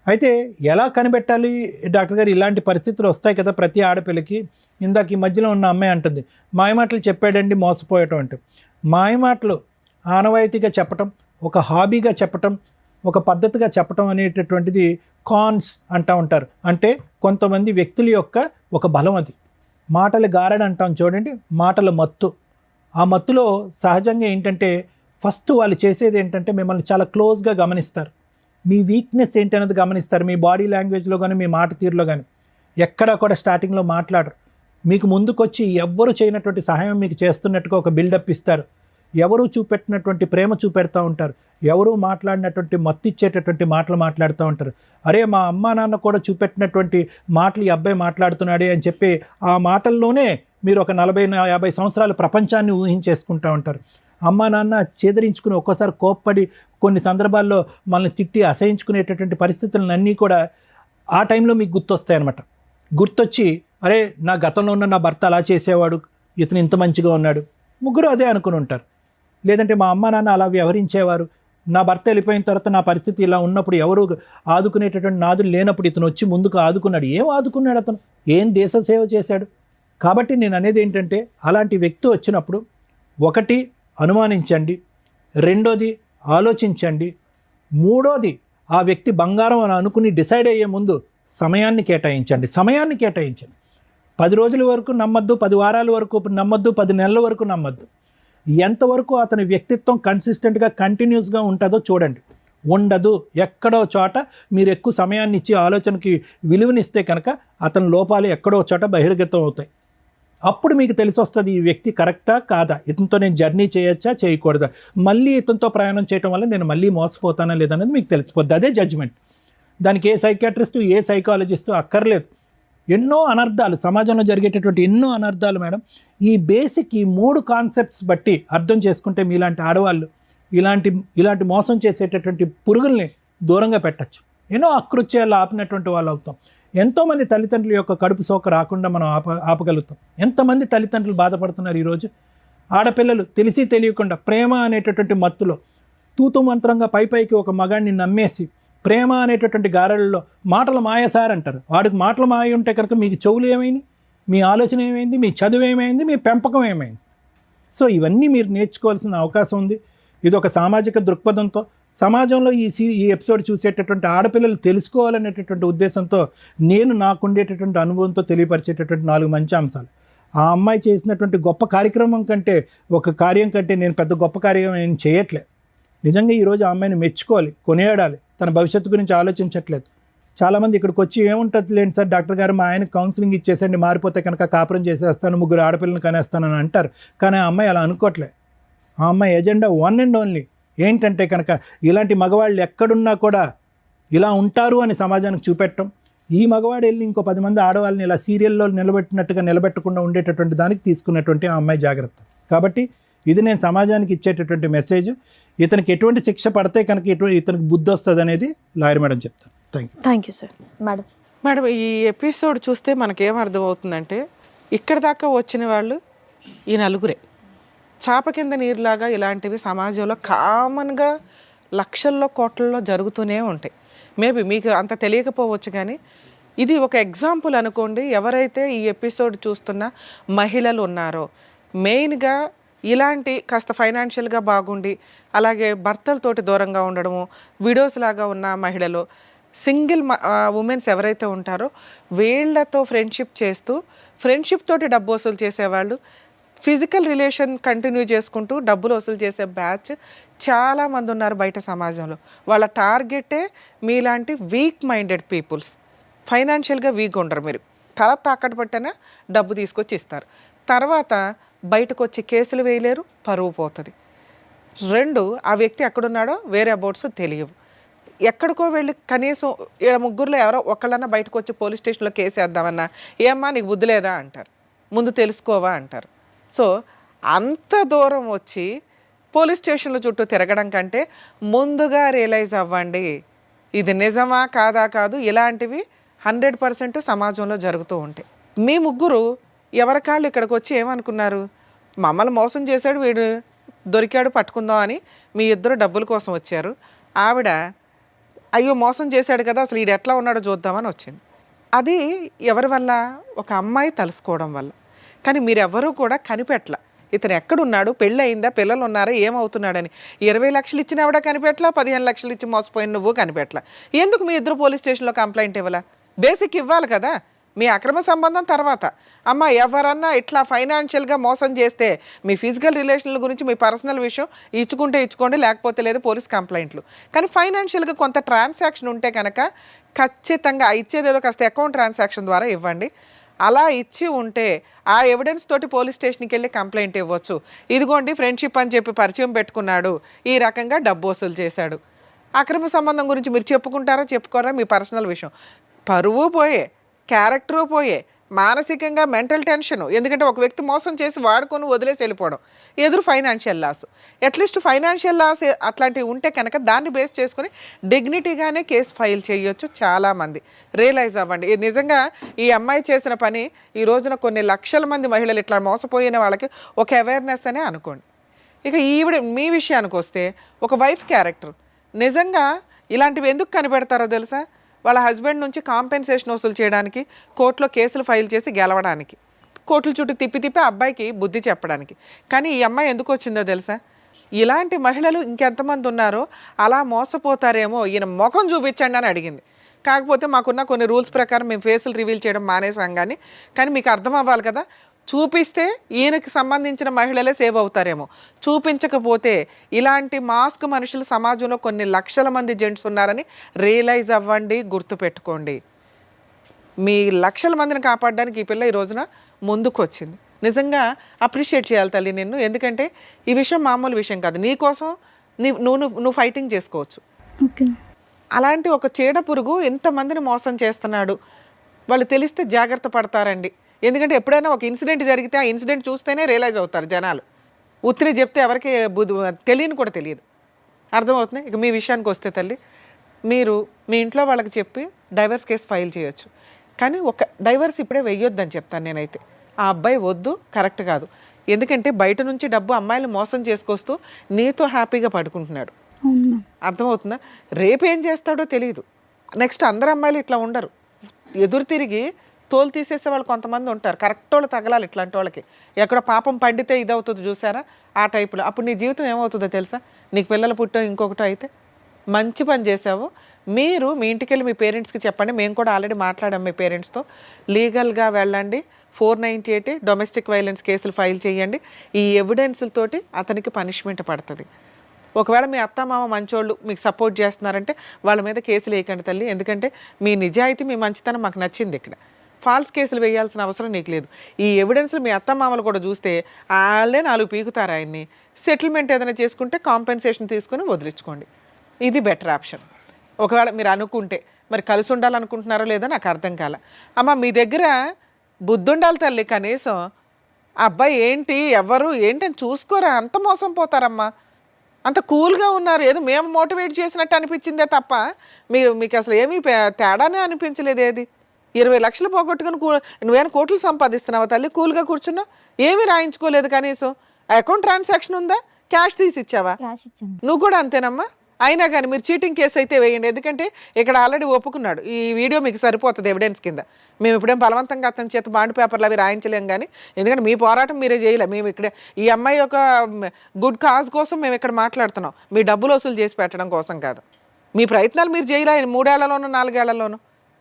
అయితే ఎలా కనిపెట్టాలి డాక్టర్ గారు? ఇలాంటి పరిస్థితులు వస్తాయి కదా ప్రతి ఆడపిల్లకి. ఇందాక ఈ మధ్యలో ఉన్న అమ్మాయి అంటుంది, మాయమాటలు చెప్పాడండి మోసపోయటం అంటే. మాయమాటలు ఆనవాయితీగా చెప్పటం, ఒక హాబీగా చెప్పటం, ఒక పద్ధతిగా చెప్పటం అనేటటువంటిది కాన్స్ అంటూ ఉంటారు. అంటే కొంతమంది వ్యక్తుల యొక్క ఒక బలం అది. మాటలు గారడి అంటాం చూడండి, మాటల మత్తు. ఆ మత్తులో సహజంగా ఏంటంటే ఫస్ట్ వాళ్ళు చేసేది ఏంటంటే మిమ్మల్ని చాలా క్లోజ్గా గమనిస్తారు. మీ వీక్నెస్ ఏంటి అనేది గమనిస్తారు. మీ బాడీ లాంగ్వేజ్లో కానీ, మీ మాట తీరులో కానీ. ఎక్కడా కూడా స్టార్టింగ్లో మాట్లాడరు. మీకు ముందుకొచ్చి ఎవ్వరు చేయనటువంటి సహాయం మీకు చేస్తున్నట్టుగా ఒక బిల్డప్ ఇస్తారు. ఎవరు చూపెట్టినటువంటి ప్రేమ చూపెడతా ఉంటారు. ఎవరు మాట్లాడినటువంటి మత్తు ఇచ్చేటటువంటి మాటలు మాట్లాడుతూ ఉంటారు. అరే మా అమ్మా నాన్న కూడా చూపెట్టినటువంటి మాటలు ఈ అబ్బాయి మాట్లాడుతున్నాడే అని చెప్పి ఆ మాటల్లోనే మీరు ఒక 40-50 సంవత్సరాల ప్రపంచాన్ని ఊహించేసుకుంటూ ఉంటారు. అమ్మా నాన్న చేదరించుకుని ఒక్కోసారి కోప్పడి కొన్ని సందర్భాల్లో మనల్ని తిట్టి అసహించుకునేటటువంటి పరిస్థితులన్నీ కూడా ఆ టైంలో మీకు గుర్తొస్తాయి అన్నమాట. గుర్తొచ్చి అరే నా గతంలో ఉన్న నా భర్త అలా చేసేవాడు, ఇతను ఇంత మంచిగా ఉన్నాడు, ముగ్గురు అదే అనుకుని ఉంటారు. లేదంటే మా అమ్మ నాన్న అలా వ్యవహరించేవారు, నా భర్త వెళ్ళిపోయిన తర్వాత నా పరిస్థితి ఇలా ఉన్నప్పుడు ఎవరు ఆదుకునేటటువంటి నాదులు లేనప్పుడు ఇతను వచ్చి ముందుకు ఆదుకున్నాడు. ఏం ఆదుకున్నాడు అతను? ఏం దేశ సేవ చేశాడు? కాబట్టి నేను అనేది ఏంటంటే అలాంటి వ్యక్తి వచ్చినప్పుడు ఒకటి అనుమానించండి, రెండోది ఆలోచించండి, మూడోది ఆ వ్యక్తి బంగారం అని అనుకుని డిసైడ్ అయ్యే ముందు సమయాన్ని కేటాయించండి. 10 రోజుల వరకు నమ్మద్దు, 10 వారాల వరకు నమ్మద్దు, 10 నెలల వరకు నమ్మద్దు. ఎంతవరకు అతని వ్యక్తిత్వం కన్సిస్టెంట్గా కంటిన్యూస్గా ఉంటుందో చూడండి. ఉండదు, ఎక్కడో చోట మీరు ఎక్కువ సమయాన్ని ఇచ్చి ఆలోచనకి విలువనిస్తే కనుక అతని లోపాలు ఎక్కడో చోట బహిర్గతం అవుతాయి. అప్పుడు మీకు తెలిసి వస్తుంది ఈ వ్యక్తి కరెక్టా కాదా, ఇతనితో నేను జర్నీ చేయొచ్చా చేయకూడదా, మళ్ళీ ఇతనితో ప్రయాణం చేయడం వల్ల నేను మళ్ళీ మోసపోతానా లేదనేది మీకు తెలిసిపోద్ది. అదే జడ్జిమెంట్. దానికి ఏ సైకియాట్రిస్టు ఏ సైకాలజిస్టు అక్కర్లేదు. ఎన్నో అనర్థాలు సమాజంలో జరిగేటటువంటి ఎన్నో అనర్థాలు మేడం ఈ బేసిక్ ఈ 3 కాన్సెప్ట్స్ బట్టి అర్థం చేసుకుంటే మీలాంటి ఆడవాళ్ళు ఇలాంటి మోసం చేసేటటువంటి పురుగుల్ని దూరంగా పెట్టచ్చు. ఎన్నో అకృత్యాలు ఆపినటువంటి వాళ్ళు అవుతాం. ఎంతోమంది తల్లిదండ్రుల యొక్క కడుపు సోక రాకుండా మనం ఆపగలుగుతాం. ఎంతమంది తల్లిదండ్రులు బాధపడుతున్నారు ఈరోజు. ఆడపిల్లలు తెలిసి తెలియకుండా ప్రేమ అనేటటువంటి మత్తులో తూతు మంత్రంగా పైకి ఒక మగాడిని నమ్మేసి ప్రేమ అనేటటువంటి గారెలలో మాటలు మాయసార్ అంటారు. వాడికి మాటలు మాయ ఉంటే కనుక మీకు చెవులు ఏమైంది, మీ ఆలోచన ఏమైంది, మీ చదువు ఏమైంది, మీ పెంపకం ఏమైంది. సో ఇవన్నీ మీరు నేర్చుకోవాల్సిన అవకాశం ఉంది. ఇది ఒక సామాజిక దృక్పథంతో సమాజంలో ఈ ఎపిసోడ్ చూసేటటువంటి ఆడపిల్లలు తెలుసుకోవాలనేటటువంటి ఉద్దేశంతో నేను నాకుండేటటువంటి అనుభవంతో తెలియపరిచేటటువంటి 4 మంచి అంశాలు. ఆ అమ్మాయి చేసినటువంటి గొప్ప కార్యక్రమం కంటే ఒక కార్యం కంటే నేను పెద్ద గొప్ప కార్యం నేను చేయట్లే. నిజంగా ఈరోజు ఆ అమ్మాయిని మెచ్చుకోవాలి, కొనియాడాలి. తన భవిష్యత్తు గురించి ఆలోచించట్లేదు. చాలామంది ఇక్కడికి వచ్చి ఏముంటుంది లేండి సార్ డాక్టర్ గారు, మా ఆయనకు కౌన్సిలింగ్ ఇచ్చేసండి, మారిపోతే కనుక కాపురం చేసేస్తాను, 3 ఆడపిల్లని కనేస్తానని అంటారు. కానీ ఆ అమ్మాయి అలా అనుకోవట్లే. ఆ అమ్మాయి ఎజెండా 1 and only ఏంటంటే కనుక ఇలాంటి మగవాళ్ళు ఎక్కడున్నా కూడా ఇలా ఉంటారు అని సమాజానికి చూపెట్టడం. ఈ మగవాడు వెళ్ళి ఇంకో 10 మంది ఆడవాళ్ళని ఇలా సీరియల్లో నిలబెట్టినట్టుగా నిలబెట్టకుండా ఉండేటటువంటి దానికి తీసుకున్నటువంటి ఆ అమ్మాయి జాగ్రత్త. కాబట్టి ఇది నేను సమాజానికి ఇచ్చేటటువంటి మెసేజ్. ఇతనికి ఎటువంటి శిక్ష పడితే కనుక ఇతనికి బుద్ధి వస్తుంది అనేది లాయర్ మేడం చెప్తాను. Thank you sir. Madam madam, ఈ ఎపిసోడ్ చూస్తే మనకేం అర్థమవుతుందంటే ఇక్కడ దాకా వచ్చిన వాళ్ళు ఈ నలుగురే. చాప కింద నీరులాగా ఇలాంటివి సమాజంలో కామన్గా లక్షల్లో కోట్లలో జరుగుతూనే ఉంటాయి. మేబీ మీకు అంత తెలియకపోవచ్చు, కానీ ఇది ఒక ఎగ్జాంపుల్ అనుకోండి. ఎవరైతే ఈ ఎపిసోడ్ చూస్తున్న మహిళలు ఉన్నారో, మెయిన్గా ఇలాంటి కాస్త ఫైనాన్షియల్గా బాగుండి అలాగే భర్తలతోటి దూరంగా ఉండడము, విడోస్ లాగా ఉన్న మహిళలు, సింగిల్ ఉమెన్స్ ఎవరైతే ఉంటారో వీళ్ళతో ఫ్రెండ్షిప్ చేస్తూ ఫ్రెండ్షిప్ తోటి డబ్బు వసూలు చేసేవాళ్ళు, ఫిజికల్ రిలేషన్ కంటిన్యూ చేసుకుంటూ డబ్బులు వసూలు చేసే బ్యాచ్ చాలామంది ఉన్నారు బయట సమాజంలో. వాళ్ళ టార్గెటే మీలాంటి వీక్ మైండెడ్ పీపుల్స్. ఫైనాన్షియల్గా వీక్ ఉండరు, మీరు తల తాకట్టు పట్టినా డబ్బు తీసుకొచ్చి ఇస్తారు. తర్వాత బయటకు వచ్చి కేసులు వేయలేరు, పరువు పోతుంది. 2, ఆ వ్యక్తి ఎక్కడున్నాడో వేరే అబౌట్స్ తెలియవు. ఎక్కడికో వెళ్ళి కనీసం 3 ఎవరో ఒకళ్ళన్నా బయటకు వచ్చి పోలీస్ స్టేషన్లో కేసు వేద్దామన్నా, ఏమ్మా నీకు బుద్ధి లేదా అంటారు, ముందు తెలుసుకోవా అంటారు. సో అంత దూరం వచ్చి పోలీస్ స్టేషన్ల చుట్టూ తిరగడం కంటే ముందుగా రియలైజ్ అవ్వండి, ఇది నిజమా కాదా కాదు. ఇలాంటివి 100% సమాజంలో జరుగుతూ ఉంటాయి. మీ 3 ఎవరికాళ్ళు ఇక్కడికి వచ్చి ఏమనుకున్నారు, మమ్మల్ని మోసం చేశాడు వీడు, దొరికాడు పట్టుకుందాం అని మీ 2 డబ్బుల కోసం వచ్చారు. ఆవిడ అయ్యో మోసం చేశాడు కదా, అసలు వీడు ఎట్లా ఉన్నాడో చూద్దామని వచ్చింది. అది ఎవరి వల్ల? ఒక అమ్మాయి తలుసుకోవడం వల్ల. కానీ మీరెవరూ కూడా కనిపెట్టల, ఇతను ఎక్కడున్నాడు, పెళ్ళి అయిందా, పిల్లలు ఉన్నారా, ఏమవుతున్నాడని. 20 లక్షలు ఇచ్చిన ఆవిడ కనిపెట్టలా, 15 లక్షలు ఇచ్చి మోసపోయిన నువ్వు కనిపెట్టలా. ఎందుకు మీ 2 పోలీస్ స్టేషన్లో కంప్లైంట్ ఇవ్వాలా? బేసిక్ ఇవ్వాలి కదా. మీ అక్రమ సంబంధం తర్వాత, అమ్మ ఎవరన్నా ఇట్లా ఫైనాన్షియల్గా మోసం చేస్తే మీ ఫిజికల్ రిలేషన్ల గురించి మీ పర్సనల్ విషయం ఇచ్చుకుంటే ఇచ్చుకోండి, లేకపోతే లేదు పోలీస్ కంప్లైంట్లు. కానీ ఫైనాన్షియల్గా కొంత ట్రాన్సాక్షన్ ఉంటే కనుక ఖచ్చితంగా ఇచ్చేదేదో కాస్త అకౌంట్ ట్రాన్సాక్షన్ ద్వారా ఇవ్వండి. అలా ఇచ్చి ఉంటే ఆ ఎవిడెన్స్ తోటి పోలీస్ స్టేషన్కి వెళ్ళి కంప్లైంట్ ఇవ్వచ్చు. ఇదిగోండి ఫ్రెండ్షిప్ అని చెప్పి పరిచయం పెట్టుకున్నాడు, ఈ రకంగా డబ్బు వసూలు చేశాడు. అక్రమ సంబంధం గురించి మీరు చెప్పుకుంటారా చెప్పుకోరా, మీ పర్సనల్ విషయం. పరువు పోయే, క్యారెక్టరు పోయే, మానసికంగా మెంటల్ టెన్షన్. ఎందుకంటే ఒక వ్యక్తి మోసం చేసి వాడుకొని వదిలేసి వెళ్ళిపోవడం, ఎదురు financial loss. At least financial loss అట్లాంటివి ఉంటే కనుక దాన్ని బేస్ చేసుకొని డిగ్నిటీగానే కేసు ఫైల్ చేయొచ్చు. చాలామంది రియలైజ్ అవ్వండి. నిజంగా ఈ అమ్మాయి చేసిన పని ఈ రోజున కొన్ని లక్షల మంది మహిళలు ఇట్లా మోసపోయిన వాళ్ళకి ఒక అవేర్నెస్ అనే అనుకోండి. ఇక ఈవిడ మీ విషయానికి వస్తే ఒక వైఫ్ క్యారెక్టర్. నిజంగా ఇలాంటివి ఎందుకు కనిపెడతారో తెలుసా? వాళ్ళ హస్బెండ్ నుంచి కాంపెన్సేషన్ వసూలు చేయడానికి, కోర్టులో కేసులు ఫైల్ చేసి గెలవడానికి, కోర్టుల చుట్టూ తిప్పి అబ్బాయికి బుద్ధి చెప్పడానికి. కానీ ఈ అమ్మాయి ఎందుకు వచ్చిందో తెలుసా? ఇలాంటి మహిళలు ఇంకెంతమంది ఉన్నారో అలా మోసపోతారేమో, ఈయన ముఖం చూపించండి అని అడిగింది. కాకపోతే మాకున్న కొన్ని రూల్స్ ప్రకారం మేము ఫేసులు రివీల్ చేయడం మానేసాం. కానీ మీకు అర్థం అవ్వాలి కదా, చూపిస్తే ఈయనకి సంబంధించిన మహిళలే సేవ్ అవుతారేమో, చూపించకపోతే ఇలాంటి మాస్క్ మనుషులు సమాజంలో కొన్ని లక్షల మంది జెంట్స్ ఉన్నారని రియలైజ్ అవ్వండి, గుర్తుపెట్టుకోండి. మీ లక్షల మందిని కాపాడడానికి ఈ పిల్ల ఈ రోజున ముందుకు వచ్చింది. నిజంగా అప్రిషియేట్ చేయాలి తల్లి నిన్ను. ఎందుకంటే ఈ విషయం మామూలు విషయం కాదు. నీకోసం నువ్వు ఫైటింగ్ చేసుకోవచ్చు. అలాంటి ఒక చీడ పురుగు ఎంతమందిని మోసం చేస్తున్నాడు, వాళ్ళు తెలిస్తే జాగ్రత్త పడతారండి. ఎందుకంటే ఎప్పుడైనా ఒక ఇన్సిడెంట్ జరిగితే ఆ ఇన్సిడెంట్ చూస్తేనే రియలైజ్ అవుతారు జనాలు. ఉత్తిని చెప్తే ఎవరికి తెలియని కూడా తెలియదు. అర్థమవుతుంది. ఇక మీ విషయానికి వస్తే తల్లి, మీరు మీ ఇంట్లో వాళ్ళకి చెప్పి డైవర్స్ కేసు ఫైల్ చేయొచ్చు. కానీ ఒక డైవర్స్ ఇప్పుడే వెయ్యొద్దని చెప్తాను నేనైతే. ఆ అబ్బాయి వద్దు, కరెక్ట్ కాదు. ఎందుకంటే బయట నుంచి డబ్బు అమ్మాయిలు మోసం చేసుకొస్తూ నీతో హ్యాపీగా పడుకుంటున్నాడు. అర్థమవుతుందా? రేపు ఏం చేస్తాడో తెలియదు. నెక్స్ట్ అందరు అమ్మాయిలు ఇట్లా ఉండరు. ఎదురు తిరిగి తోలు తీసేసే వాళ్ళు కొంతమంది ఉంటారు. కరెక్ట్ వాళ్ళు తగలాలి ఇట్లాంటి వాళ్ళకి. ఎక్కడ పాపం పండితే ఇదవుతుంది చూసారా, ఆ టైపులో. అప్పుడు నీ జీవితం ఏమవుతుందో తెలుసా? నీకు పిల్లలు పుట్టో ఇంకొకటో అయితే. మంచి పని చేసావు. మీరు మీ ఇంటికి వెళ్ళి మీ పేరెంట్స్కి చెప్పండి. మేము కూడా ఆల్రెడీ మాట్లాడాం మీ పేరెంట్స్తో. లీగల్గా వెళ్ళండి. 498 డొమెస్టిక్ వైలెన్స్ కేసులు ఫైల్ చేయండి. ఈ ఎవిడెన్స్లతోటి అతనికి పనిష్మెంట్ పడుతుంది. ఒకవేళ మీ అత్తమామ మంచోళ్ళు మీకు సపోర్ట్ చేస్తున్నారంటే వాళ్ళ మీద కేసులు వేయకండి తల్లి. ఎందుకంటే మీ నిజాయితీ, మీ మంచితనం మాకు నచ్చింది. ఇక్కడ ఫాల్స్ కేసులు వేయాల్సిన అవసరం నీకు లేదు. ఈ ఎవిడెన్స్లు మీ అత్తమామలు కూడా చూస్తే వాళ్ళే 4 పీకుతారు ఆయన్ని. సెటిల్మెంట్ ఏదైనా చేసుకుంటే కాంపెన్సేషన్ తీసుకుని వదిలించుకోండి. ఇది బెటర్ ఆప్షన్. ఒకవేళ మీరు అనుకుంటే, మరి కలిసి ఉండాలనుకుంటున్నారో లేదో నాకు అర్థం కాల. అమ్మ మీ దగ్గర బుద్ధి ఉండాలి తల్లి. కనీసం ఆ అబ్బాయి ఏంటి ఎవరు ఏంటని చూసుకోరా, అంత మోసం పోతారమ్మా. అంత కూల్గా ఉన్నారు, ఏదో మేము మోటివేట్ చేసినట్టు అనిపించిందే తప్ప మీకు అసలు ఏమీ తేడానే అనిపించలేదు. ఏది 20 లక్షలు పోగొట్టుకుని నువ్వేమైనా కోట్లు సంపాదిస్తున్నావా తల్లి? కూల్గా కూర్చున్నావు, ఏమీ రాయించుకోలేదు. కనీసం అకౌంట్ ట్రాన్సాక్షన్ ఉందా? క్యాష్ తీసి ఇచ్చావా? నువ్వు కూడా అంతేనమ్మా. అయినా కానీ మీరు చీటింగ్ కేసు అయితే వేయండి. ఎందుకంటే ఇక్కడ ఆల్రెడీ ఒప్పుకున్నాడు. ఈ వీడియో మీకు సరిపోతుంది ఎవిడెన్స్ కింద. మేము ఇప్పుడేం బలవంతంగా అతని చేత బాండ్ పేపర్లు అవి రాయించలేం. కానీ ఎందుకంటే మీ పోరాటం మీరే చేయలే. మేము ఇక్కడ ఈ అమ్మాయి యొక్క గుడ్ కాజ్ కోసం మేము ఇక్కడ మాట్లాడుతున్నాం, మీ డబ్బులు వసూలు చేసి పెట్టడం కోసం కాదు. మీ ప్రయత్నాలు మీరు చేయలే. 3 ఏళ్లలోనూ 4 ఏళ్లలోనూ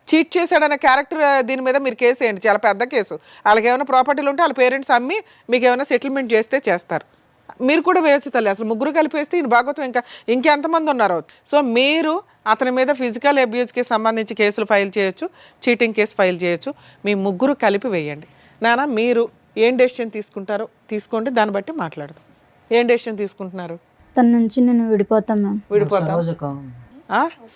చీట్ చేశాడనే క్యారెక్టర్ దీని మీద మీరు కేసు వేయండి. చాలా పెద్ద కేసు. వాళ్ళకి ఏమైనా ప్రాపర్టీలు ఉంటే వాళ్ళ పేరెంట్స్ అమ్మి మీకు ఏమైనా సెటిల్మెంట్ చేస్తే చేస్తారు. మీరు కూడా వేయచ్చు తల్లి. అసలు ముగ్గురు కలిపేస్తే ఈయన భాగవతం ఇంకెంతమంది ఉన్నారు. సో మీరు అతని మీద ఫిజికల్ అబ్యూస్కి సంబంధించి కేసులు ఫైల్ చేయొచ్చు, చీటింగ్ కేసు ఫైల్ చేయొచ్చు. మీ ముగ్గురు కలిపి వేయండి. నాన్న మీరు ఏం డెసిషన్ తీసుకుంటారో తీసుకోండి, దాన్ని బట్టి మాట్లాడదాం. ఏం డెసిషన్ తీసుకుంటున్నారు? తన నుంచి నేను విడిపోతాం మ్యామ్. విడిపోతాం. సరోజ కావాలి.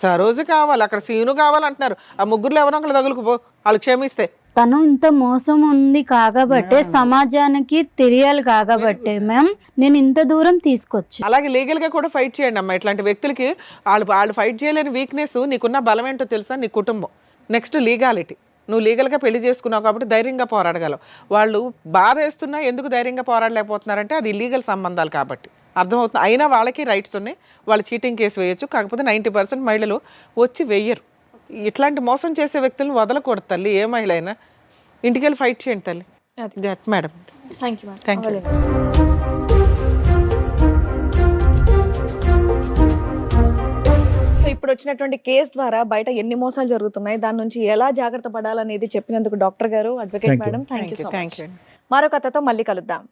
సరోజు కావాలి, అక్కడ సీను కావాలంటున్నారు. ఆ ముగ్గురులో ఎవరో ఒకరు తగులుకుపో, వాళ్ళు క్షమిస్తే. తను ఇంత మోసం ఉంది కాకబట్టే, సమాజానికి తెలియాలి కాకబట్టే మ్యామ్ నేను ఇంత దూరం తీసుకొచ్చి. అలాగే లీగల్గా కూడా ఫైట్ చేయండి అమ్మా. ఇట్లాంటి వ్యక్తులకి వాళ్ళు ఫైట్ చేయలేని వీక్నెస్, నీకున్న బలం ఏంటో తెలుసా? నీ కుటుంబం. Next legality. నువ్వు లీగల్గా పెళ్లి చేసుకున్నావు కాబట్టి ధైర్యంగా పోరాడగలవు. వాళ్ళు బాధ వేస్తున్నా ఎందుకు ధైర్యంగా పోరాడలేకపోతున్నారంటే అది ఇల్లీగల్ సంబంధాలు కాబట్టి. అర్థమవుతుంది. అయినా వాళ్ళకి రైట్స్ ఉన్నాయి, వాళ్ళు చీటింగ్ కేసు వేయొచ్చు. కాకపోతే 90% మహిళలు వచ్చి వెయ్యరు. ఇట్లాంటి మోసం చేసే వ్యక్తులను వదలకూడదు తల్లి. ఏ మహిళ అయినా ఇంటికి వెళ్ళి ఫైట్ చేయండి తల్లి. Madam thank you. Thank you. So ఇప్పుడు వచ్చినటువంటి కేసు ద్వారా బయట ఎన్ని మోసాలు జరుగుతున్నాయి, దాని నుంచి ఎలా జాగ్రత్త పడాలనేది చెప్పినందుకు డాక్టర్ గారు, advocate madam, thank you so much. మరో కథతో మళ్ళీ కలుద్దాం.